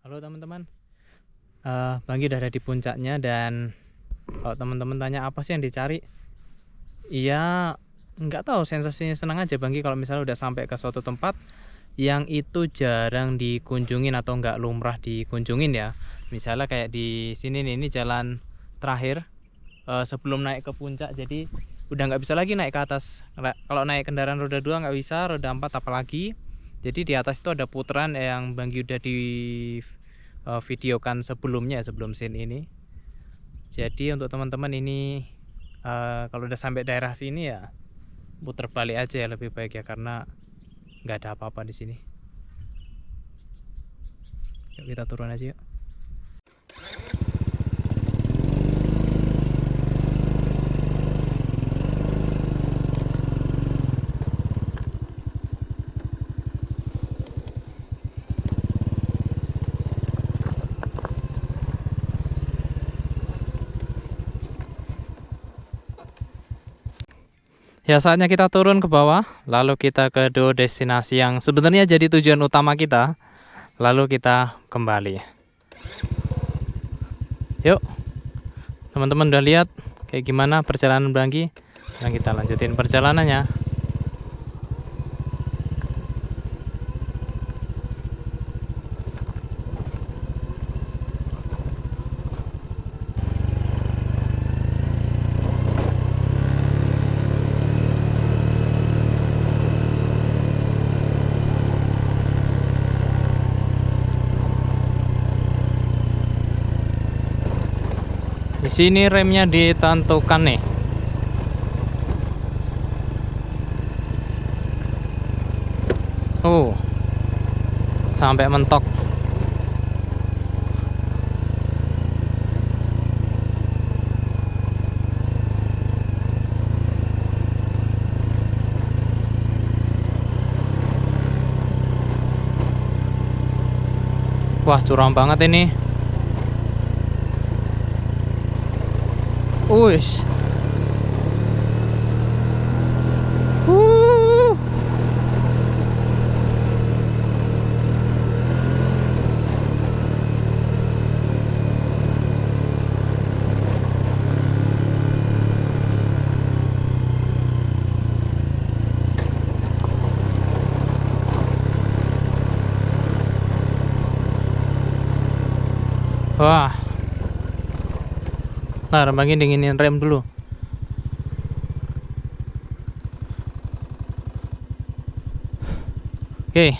Speaker 1: Halo teman-teman, Banggi udah ada di puncaknya, dan kalau teman-teman tanya apa sih yang dicari, iya nggak tahu, sensasinya senang aja Banggi kalau misalnya udah sampai ke suatu tempat yang itu jarang dikunjungin atau nggak lumrah dikunjungin ya. Misalnya kayak di sini nih, ini jalan terakhir sebelum naik ke puncak, jadi udah nggak bisa lagi naik ke atas. Kalau naik kendaraan roda 2 nggak bisa, roda 4 apalagi. Jadi di atas itu ada putaran yang Banggi udah di videokan sebelumnya, sebelum scene ini. Jadi untuk teman-teman ini kalau udah sampai daerah sini ya putar balik aja ya, lebih baik ya, karena nggak ada apa-apa di sini. Yuk kita turun aja yuk. Ya, saatnya kita turun ke bawah, lalu kita ke destinasi yang sebenarnya jadi tujuan utama kita, lalu kita kembali. Yuk, teman-teman udah lihat kayak gimana perjalanan Banggi. Nah, kita lanjutin perjalanannya. Di sini remnya ditentukan nih. Oh, sampai mentok. Wah, curam banget ini. Uish. Wah. Nah, Bangin dinginin rem dulu. Oke.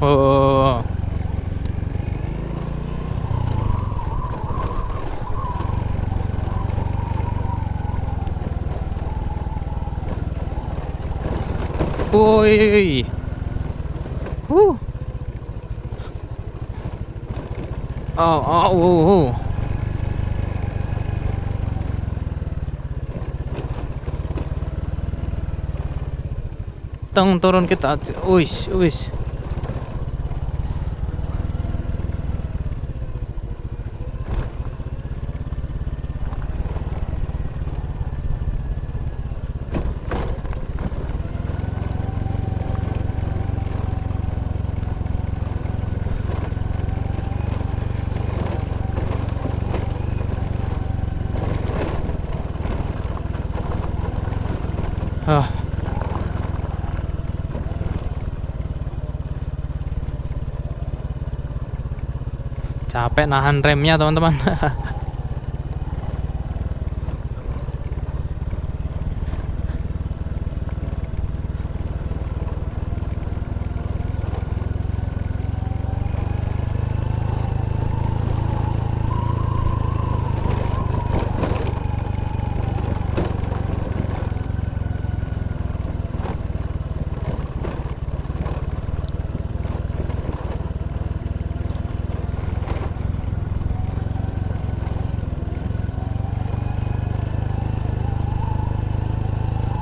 Speaker 1: Oh. Woi. Oh. Turun kita. Wis. Capek nahan remnya, teman-teman.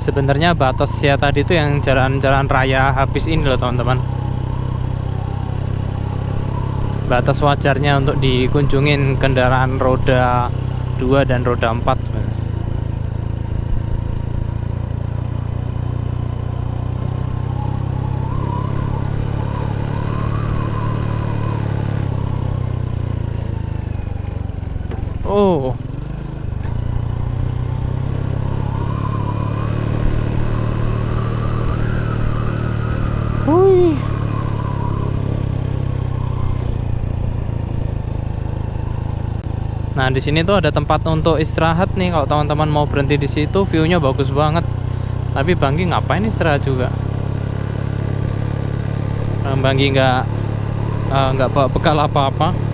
Speaker 1: Sebenarnya batasnya tadi itu yang jalan-jalan raya habis ini loh, teman-teman. Batas wajarnya untuk dikunjungin kendaraan roda 2 dan roda 4 sebenarnya. Oh. Hui. Nah, di sini tuh ada tempat untuk istirahat nih. Kalau teman-teman mau berhenti di situ, view-nya bagus banget. Tapi Banggi ngapain istirahat juga? Banggi nggak bawa bekal apa-apa.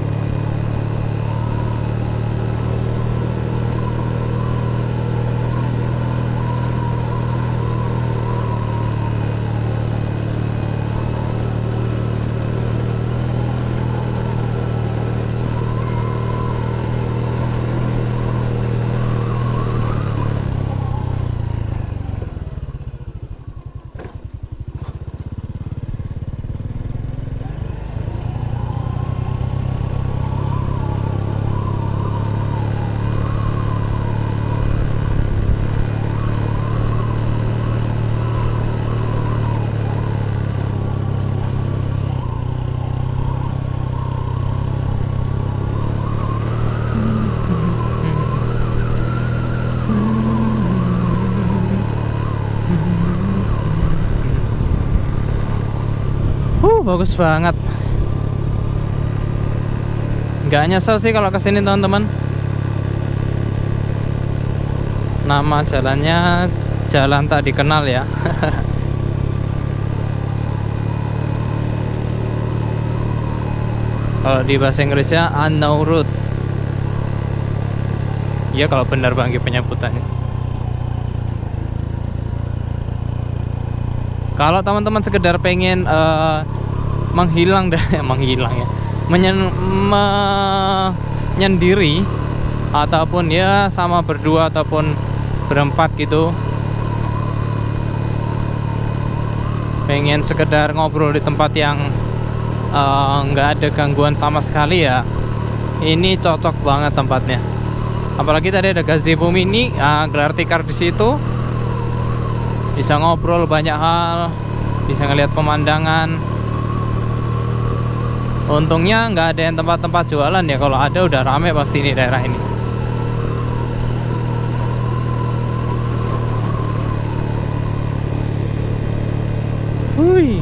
Speaker 1: bagus banget. Nggak nyesel sih kalau kesini teman-teman. Nama jalannya jalan tak dikenal ya. Kalau di bahasa Inggrisnya unknown road. Ya kalau benar Banggi penyebutannya. Kalau teman-teman sekedar pengen menghilang deh, menghilang ya, menyendiri ataupun ya sama berdua ataupun berempat gitu, pengen sekedar ngobrol di tempat yang nggak ada gangguan sama sekali ya, ini cocok banget tempatnya. Apalagi tadi ada gazebo mini, gelar tikar di situ, bisa ngobrol banyak hal, bisa ngelihat pemandangan. Untungnya nggak ada yang tempat-tempat jualan ya, kalau ada udah rame pasti di daerah ini. Wih.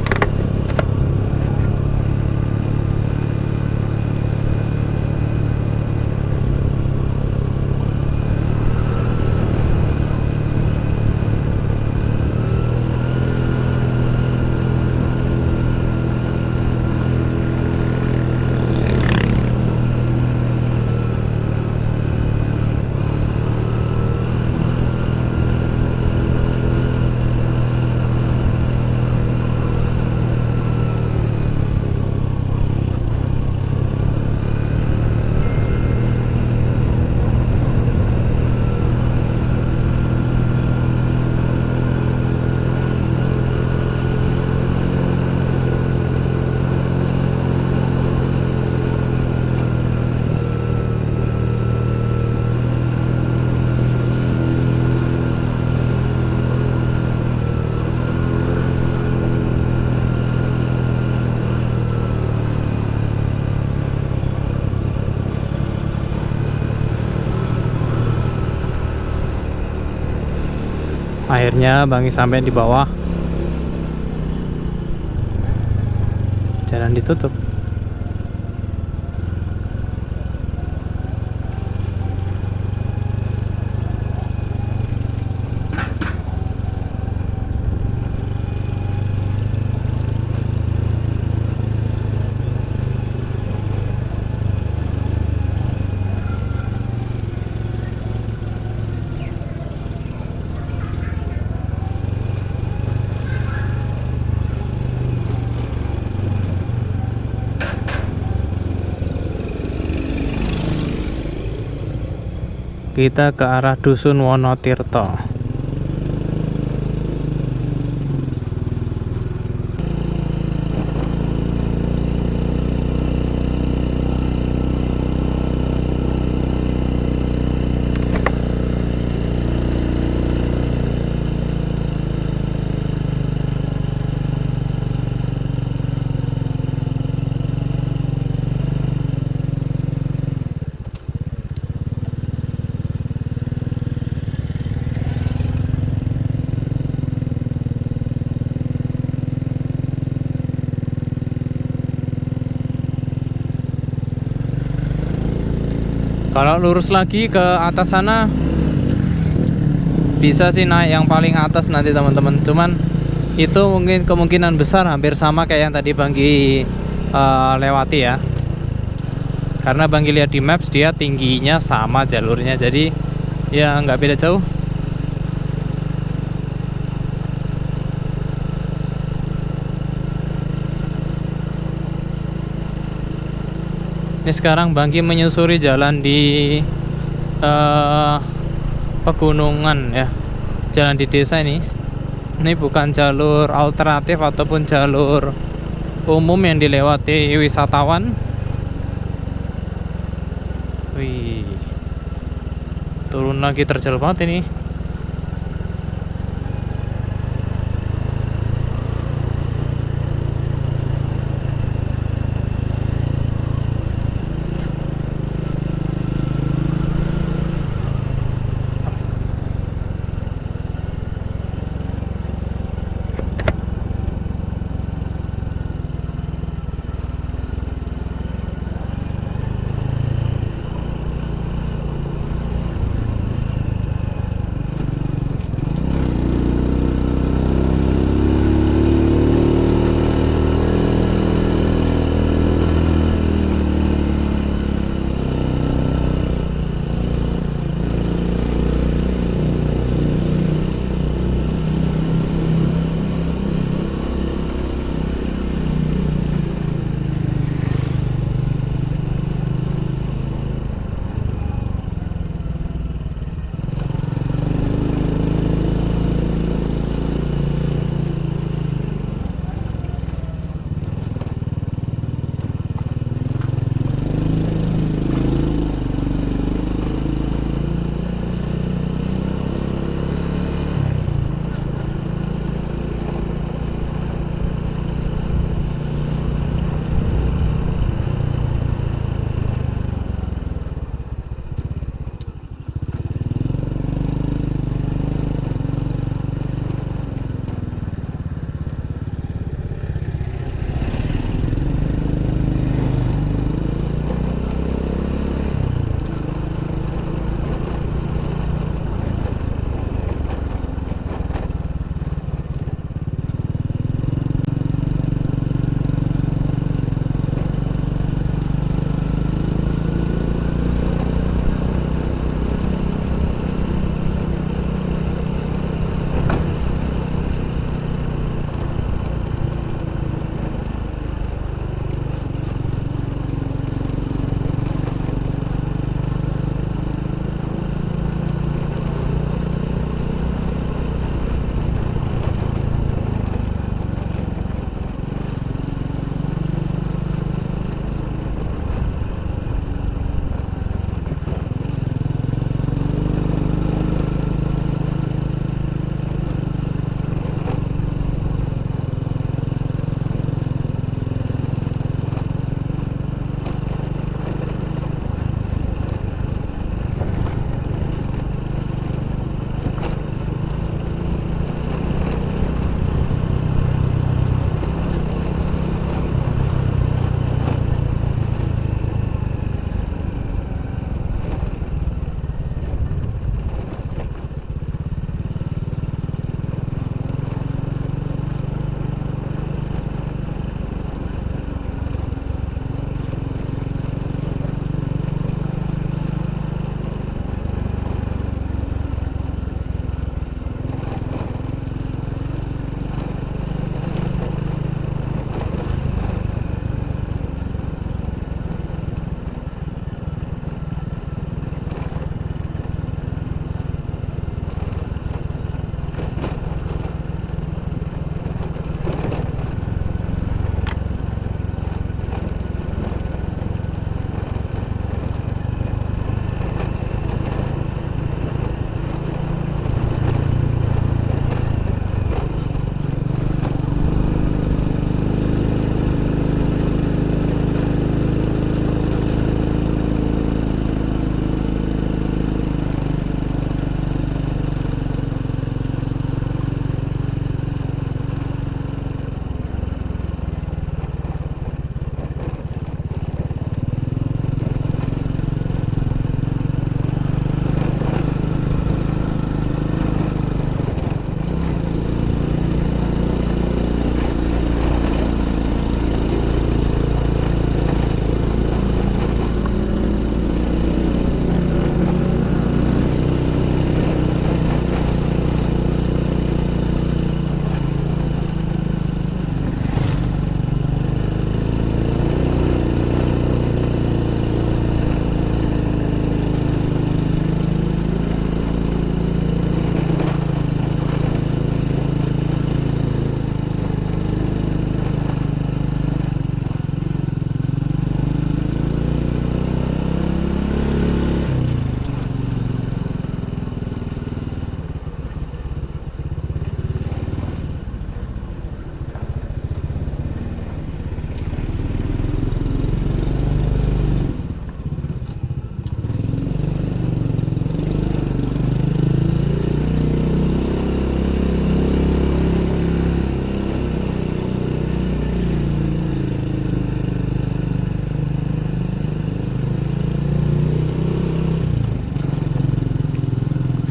Speaker 1: Akhirnya Banggi sampai di bawah. Jalan ditutup. Kita ke arah Dusun Wonotirto. Kalau lurus lagi ke atas sana bisa sih naik yang paling atas nanti teman-teman. Cuman itu mungkin kemungkinan besar hampir sama kayak yang tadi Banggi lewati ya. Karena Banggi lihat di maps dia tingginya sama jalurnya, jadi ya nggak beda jauh. Ini sekarang Banggi menyusuri jalan di pegunungan ya, jalan di desa ini. Ini bukan jalur alternatif ataupun jalur umum yang dilewati wisatawan. Wih, turun lagi terjal banget ini.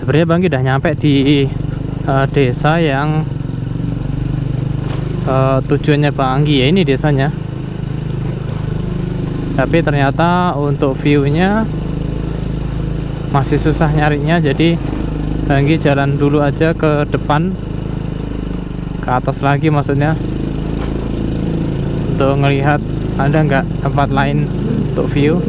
Speaker 1: Sebenarnya Banggi udah nyampe di desa yang tujuannya Banggi ya, ini desanya. Tapi ternyata untuk view-nya masih susah nyarinya, jadi Banggi jalan dulu aja ke depan, ke atas lagi maksudnya, untuk ngelihat ada nggak tempat lain untuk view.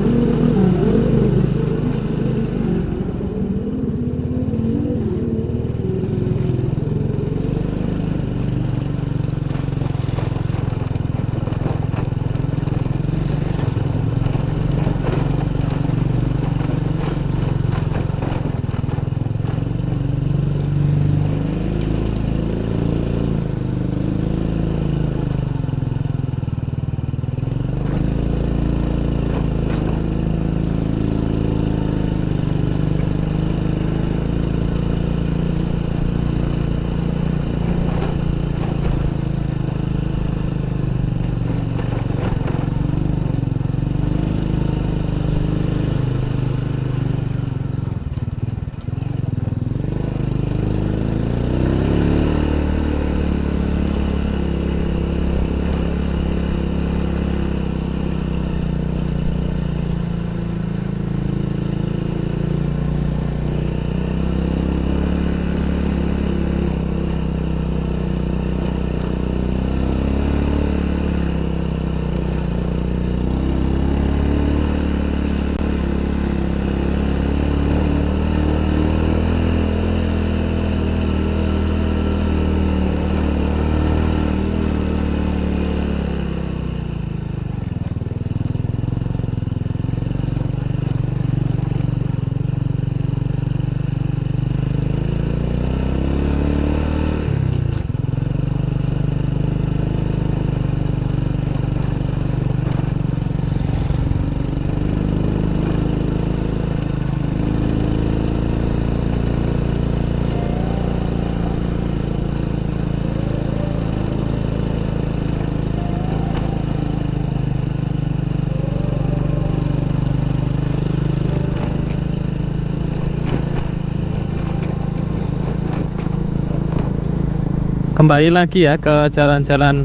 Speaker 1: Kembali lagi ya ke jalan-jalan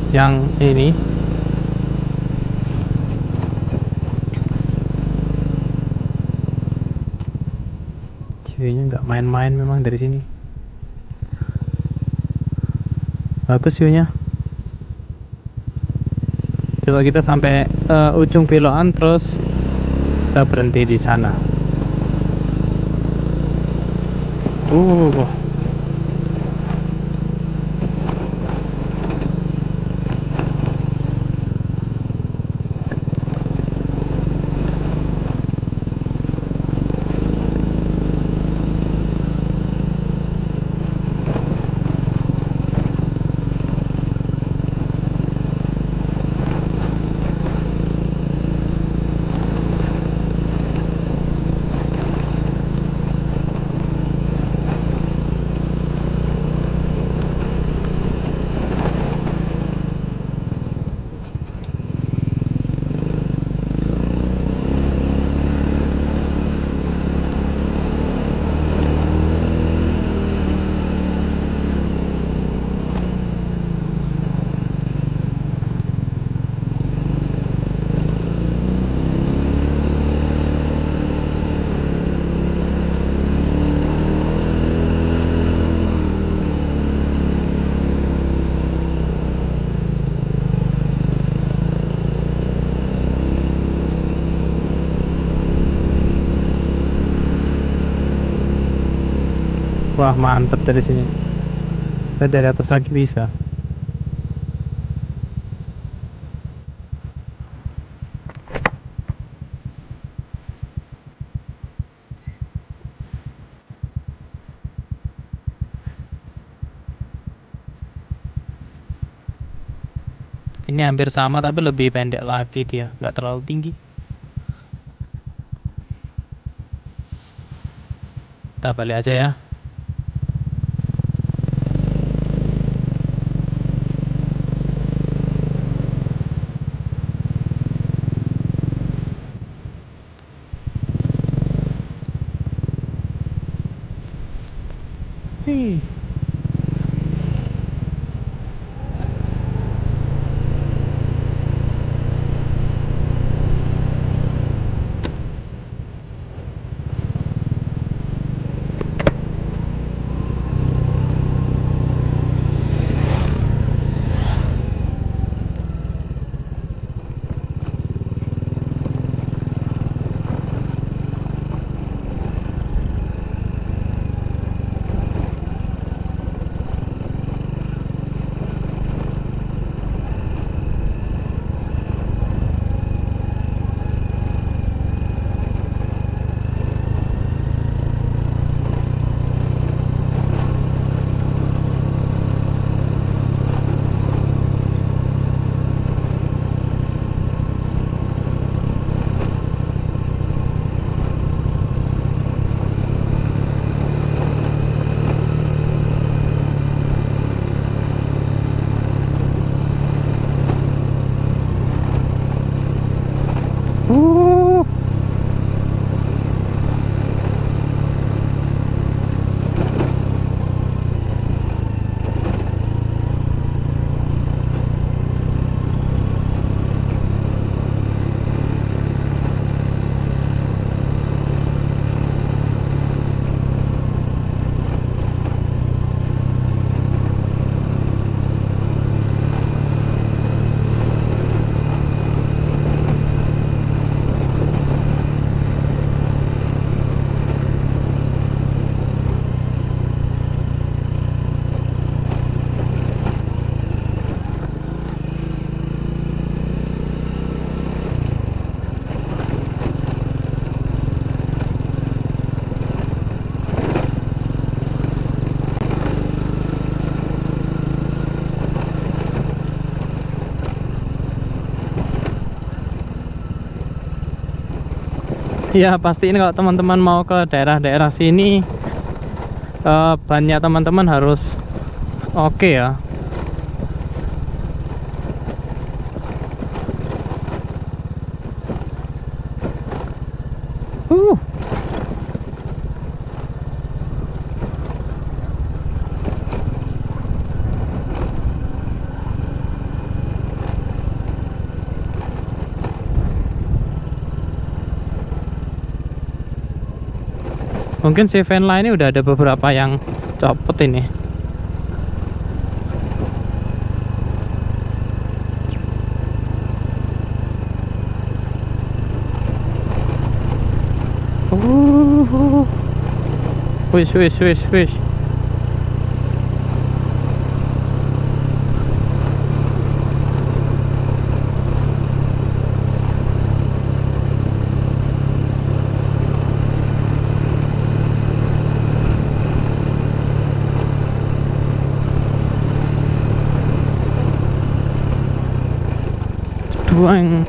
Speaker 1: yang ini. View-nya nggak main-main memang dari sini. Bagus view-nya. Coba kita sampai ujung belokan terus kita berhenti di sana. Uh. Wah, mantep dari sini. Dari atas lagi bisa. Ini hampir sama tapi lebih pendek lagi dia, nggak terlalu tinggi. Kita balik aja ya. Hei. Ya pastiin kalau teman-teman mau ke daerah-daerah sini, bannya teman-teman harus oke ya. Uh. Mungkin si van line ini udah ada beberapa yang copot ini. Wish, wish, wish, wish.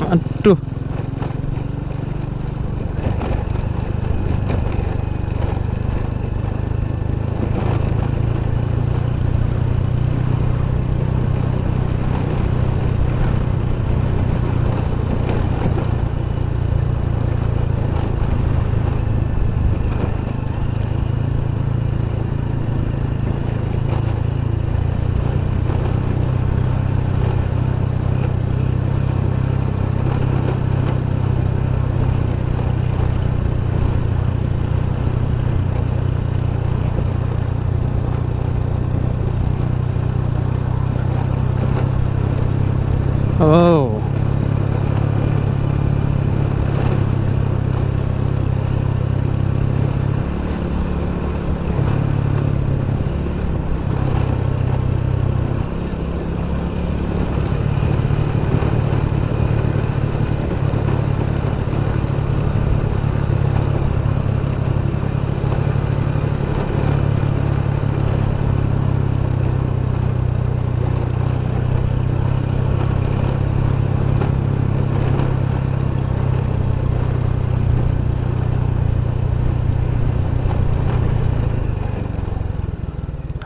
Speaker 1: Aduh. Oh.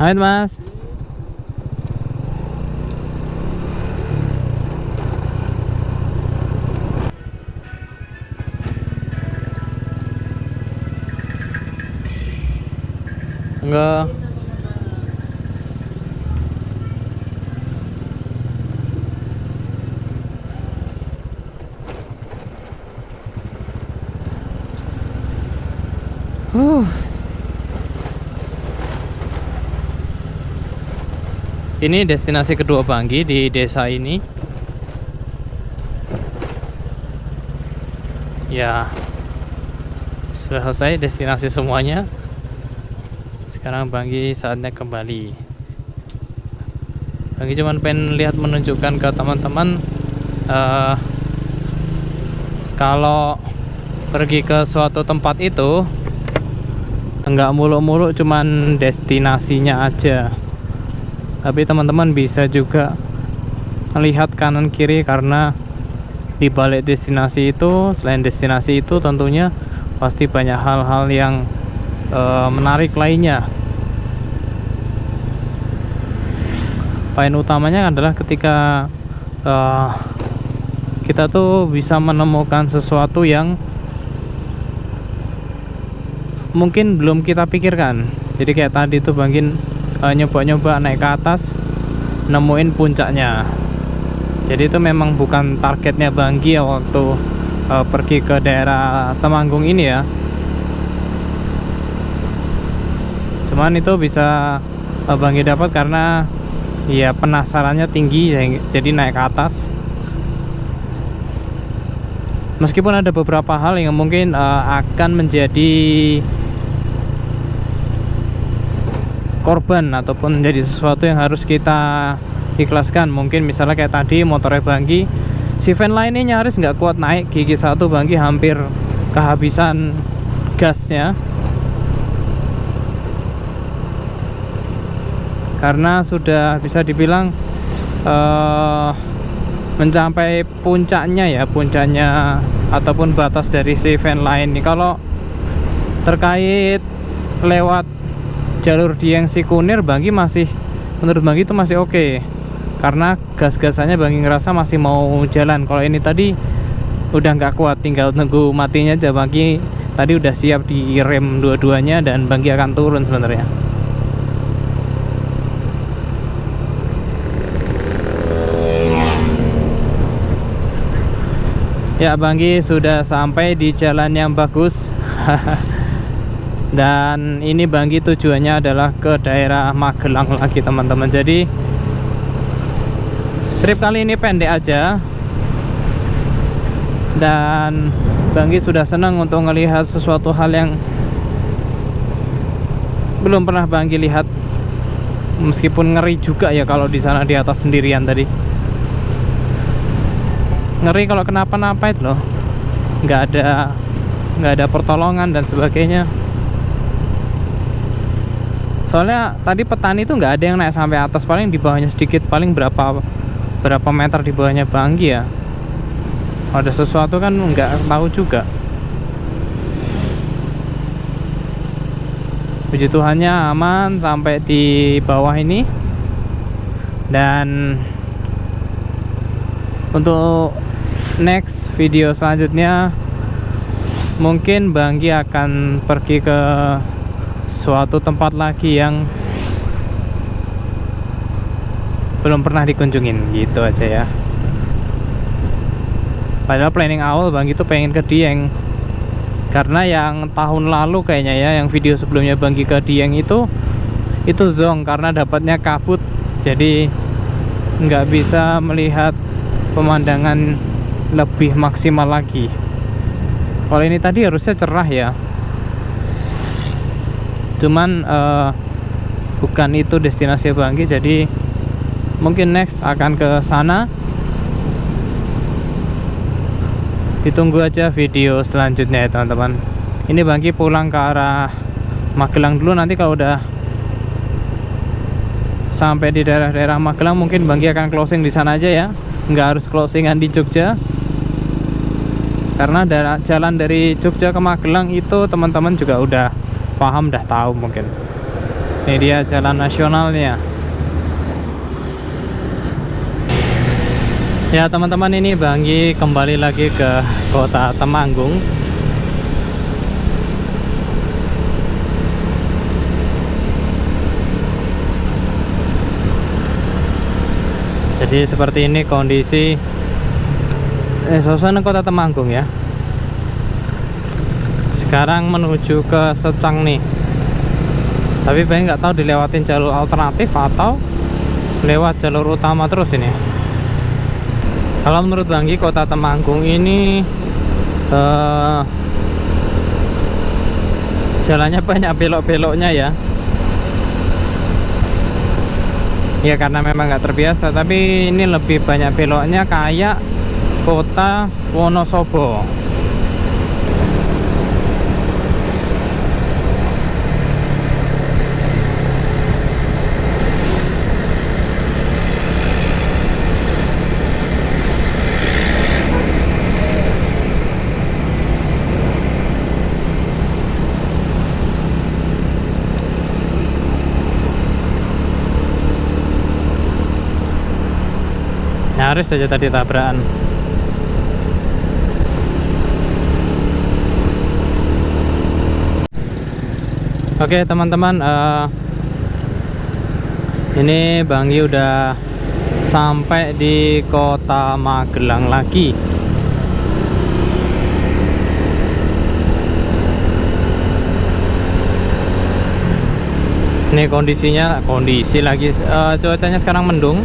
Speaker 1: Hai Mas. Enggak. Ini destinasi kedua Banggi di desa ini. Ya, sudah selesai destinasi semuanya. Sekarang Banggi saatnya kembali. Banggi cuman pengen lihat, menunjukkan ke teman-teman kalau pergi ke suatu tempat itu enggak muluk-muluk cuman destinasinya aja, tapi teman-teman bisa juga melihat kanan kiri, karena di balik destinasi itu, selain destinasi itu tentunya pasti banyak hal-hal yang menarik lainnya. Poin utamanya adalah ketika kita tuh bisa menemukan sesuatu yang mungkin belum kita pikirkan. Jadi kayak tadi tuh Banggi nyoba-nyoba naik ke atas, nemuin puncaknya. Jadi itu memang bukan targetnya Banggi ya waktu pergi ke daerah Temanggung ini ya. Cuman itu bisa Banggi dapat karena ya penasarannya tinggi, jadi naik ke atas. Meskipun ada beberapa hal yang mungkin akan menjadi korban ataupun menjadi sesuatu yang harus kita ikhlaskan. Mungkin misalnya kayak tadi motornya Banggi, si van lainnya nyaris nggak kuat naik, gigi satu Banggi hampir kehabisan gasnya karena sudah bisa dibilang mencapai puncaknya ataupun batas dari si van lain nih. Kalau terkait lewat jalur Dieng Sikunir, Banggi masih, menurut Banggi itu masih oke, karena gas-gasannya Banggi ngerasa masih mau jalan. Kalau ini tadi udah nggak kuat, tinggal tunggu matinya aja. Banggi tadi udah siap di rem dua-duanya dan Banggi akan turun sebenarnya. Ya, Banggi sudah sampai di jalan yang bagus. Dan ini Banggi tujuannya adalah ke daerah Magelang lagi teman-teman. Jadi trip kali ini pendek aja, dan Banggi sudah senang untuk melihat sesuatu hal yang belum pernah Banggi lihat. Meskipun ngeri juga ya kalau di sana di atas sendirian tadi. Ngeri kalau kenapa-napa itu loh. Nggak ada pertolongan dan sebagainya. Soalnya tadi petani itu nggak ada yang naik sampai atas, paling di bawahnya sedikit, paling berapa meter di bawahnya Banggi ya. Ada sesuatu kan nggak tahu juga. Puji Tuhannya aman sampai di bawah ini. Dan untuk next video selanjutnya mungkin Banggi akan pergi ke suatu tempat lagi yang belum pernah dikunjungin, gitu aja ya. Padahal planning awal Banggi tuh pengen ke Dieng, karena yang tahun lalu kayaknya ya, yang video sebelumnya Banggi ke Dieng itu zonk karena dapatnya kabut, jadi nggak bisa melihat pemandangan lebih maksimal lagi. Kalau ini tadi harusnya cerah ya, cuman bukan itu destinasi Banggi, jadi mungkin next akan ke sana. Ditunggu aja video selanjutnya ya teman-teman. Ini Banggi pulang ke arah Magelang dulu, nanti kalau udah sampai di daerah-daerah Magelang mungkin Banggi akan closing di sana aja ya, nggak harus closingan di Jogja, karena jalan dari Jogja ke Magelang itu teman-teman juga udah paham, udah tahu mungkin. Ini dia jalan nasionalnya. Ya teman-teman, ini Banggi kembali lagi ke kota Temanggung. Jadi seperti ini kondisi suasana kota Temanggung ya. Sekarang menuju ke Secang nih. Tapi Bang nggak tahu dilewatin jalur alternatif atau lewat jalur utama terus ini. Kalau menurut Banggi, kota Temanggung ini jalannya banyak belok-beloknya ya. Ya karena memang nggak terbiasa, tapi ini lebih banyak beloknya kayak kota Wonosobo. Nyaris saja tadi tabrakan. Oke teman-teman, ini Banggi udah sampai di kota Magelang lagi. Ini kondisi lagi cuacanya sekarang mendung.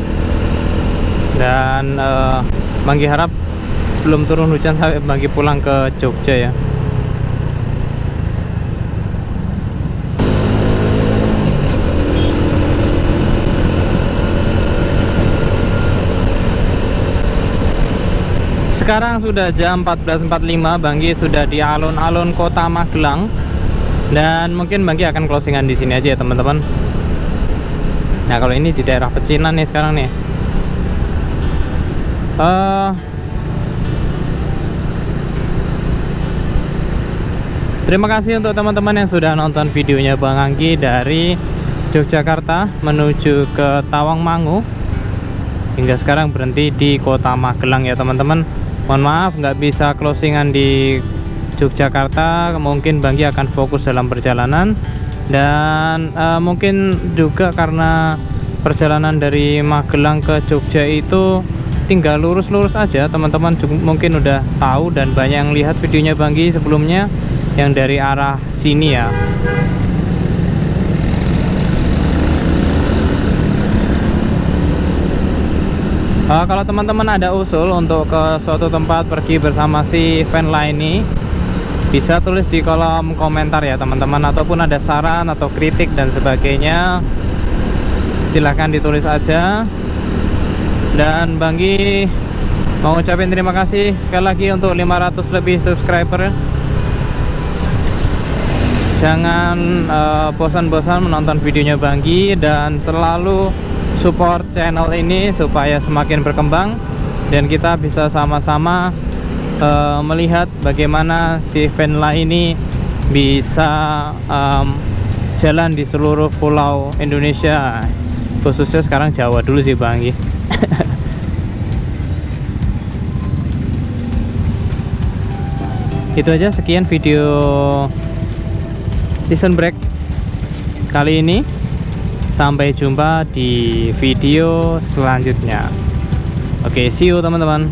Speaker 1: Dan Banggi harap belum turun hujan sampai Banggi pulang ke Jogja ya. Sekarang sudah jam 14.45, Banggi sudah di alun-alun kota Magelang. Dan mungkin Banggi akan closingan di sini aja ya teman-teman. Nah kalau ini di daerah Pecinan nih sekarang nih. Terima kasih untuk teman-teman yang sudah nonton videonya Bang Anggi dari Yogyakarta menuju ke Tawangmangu. Hingga sekarang berhenti di kota Magelang ya teman-teman. Mohon maaf nggak bisa closingan di Yogyakarta, mungkin Banggi akan fokus dalam perjalanan. Dan mungkin juga karena perjalanan dari Magelang ke Jogja itu tinggal lurus-lurus aja, teman-teman mungkin udah tahu dan banyak yang lihat videonya Banggi sebelumnya yang dari arah sini ya. Kalau teman-teman ada usul untuk ke suatu tempat pergi bersama si Vanla ini, bisa tulis di kolom komentar ya teman-teman, ataupun ada saran atau kritik dan sebagainya silahkan ditulis aja. Dan Banggi mau ucapin terima kasih sekali lagi untuk 500 lebih subscriber. Jangan bosan-bosan menonton videonya Banggi dan selalu support channel ini supaya semakin berkembang dan kita bisa sama-sama melihat bagaimana si Vanla ini bisa jalan di seluruh pulau Indonesia, khususnya sekarang Jawa dulu sih Banggi. Itu aja, sekian video season break kali ini. Sampai jumpa di video selanjutnya. Oke, see you teman-teman.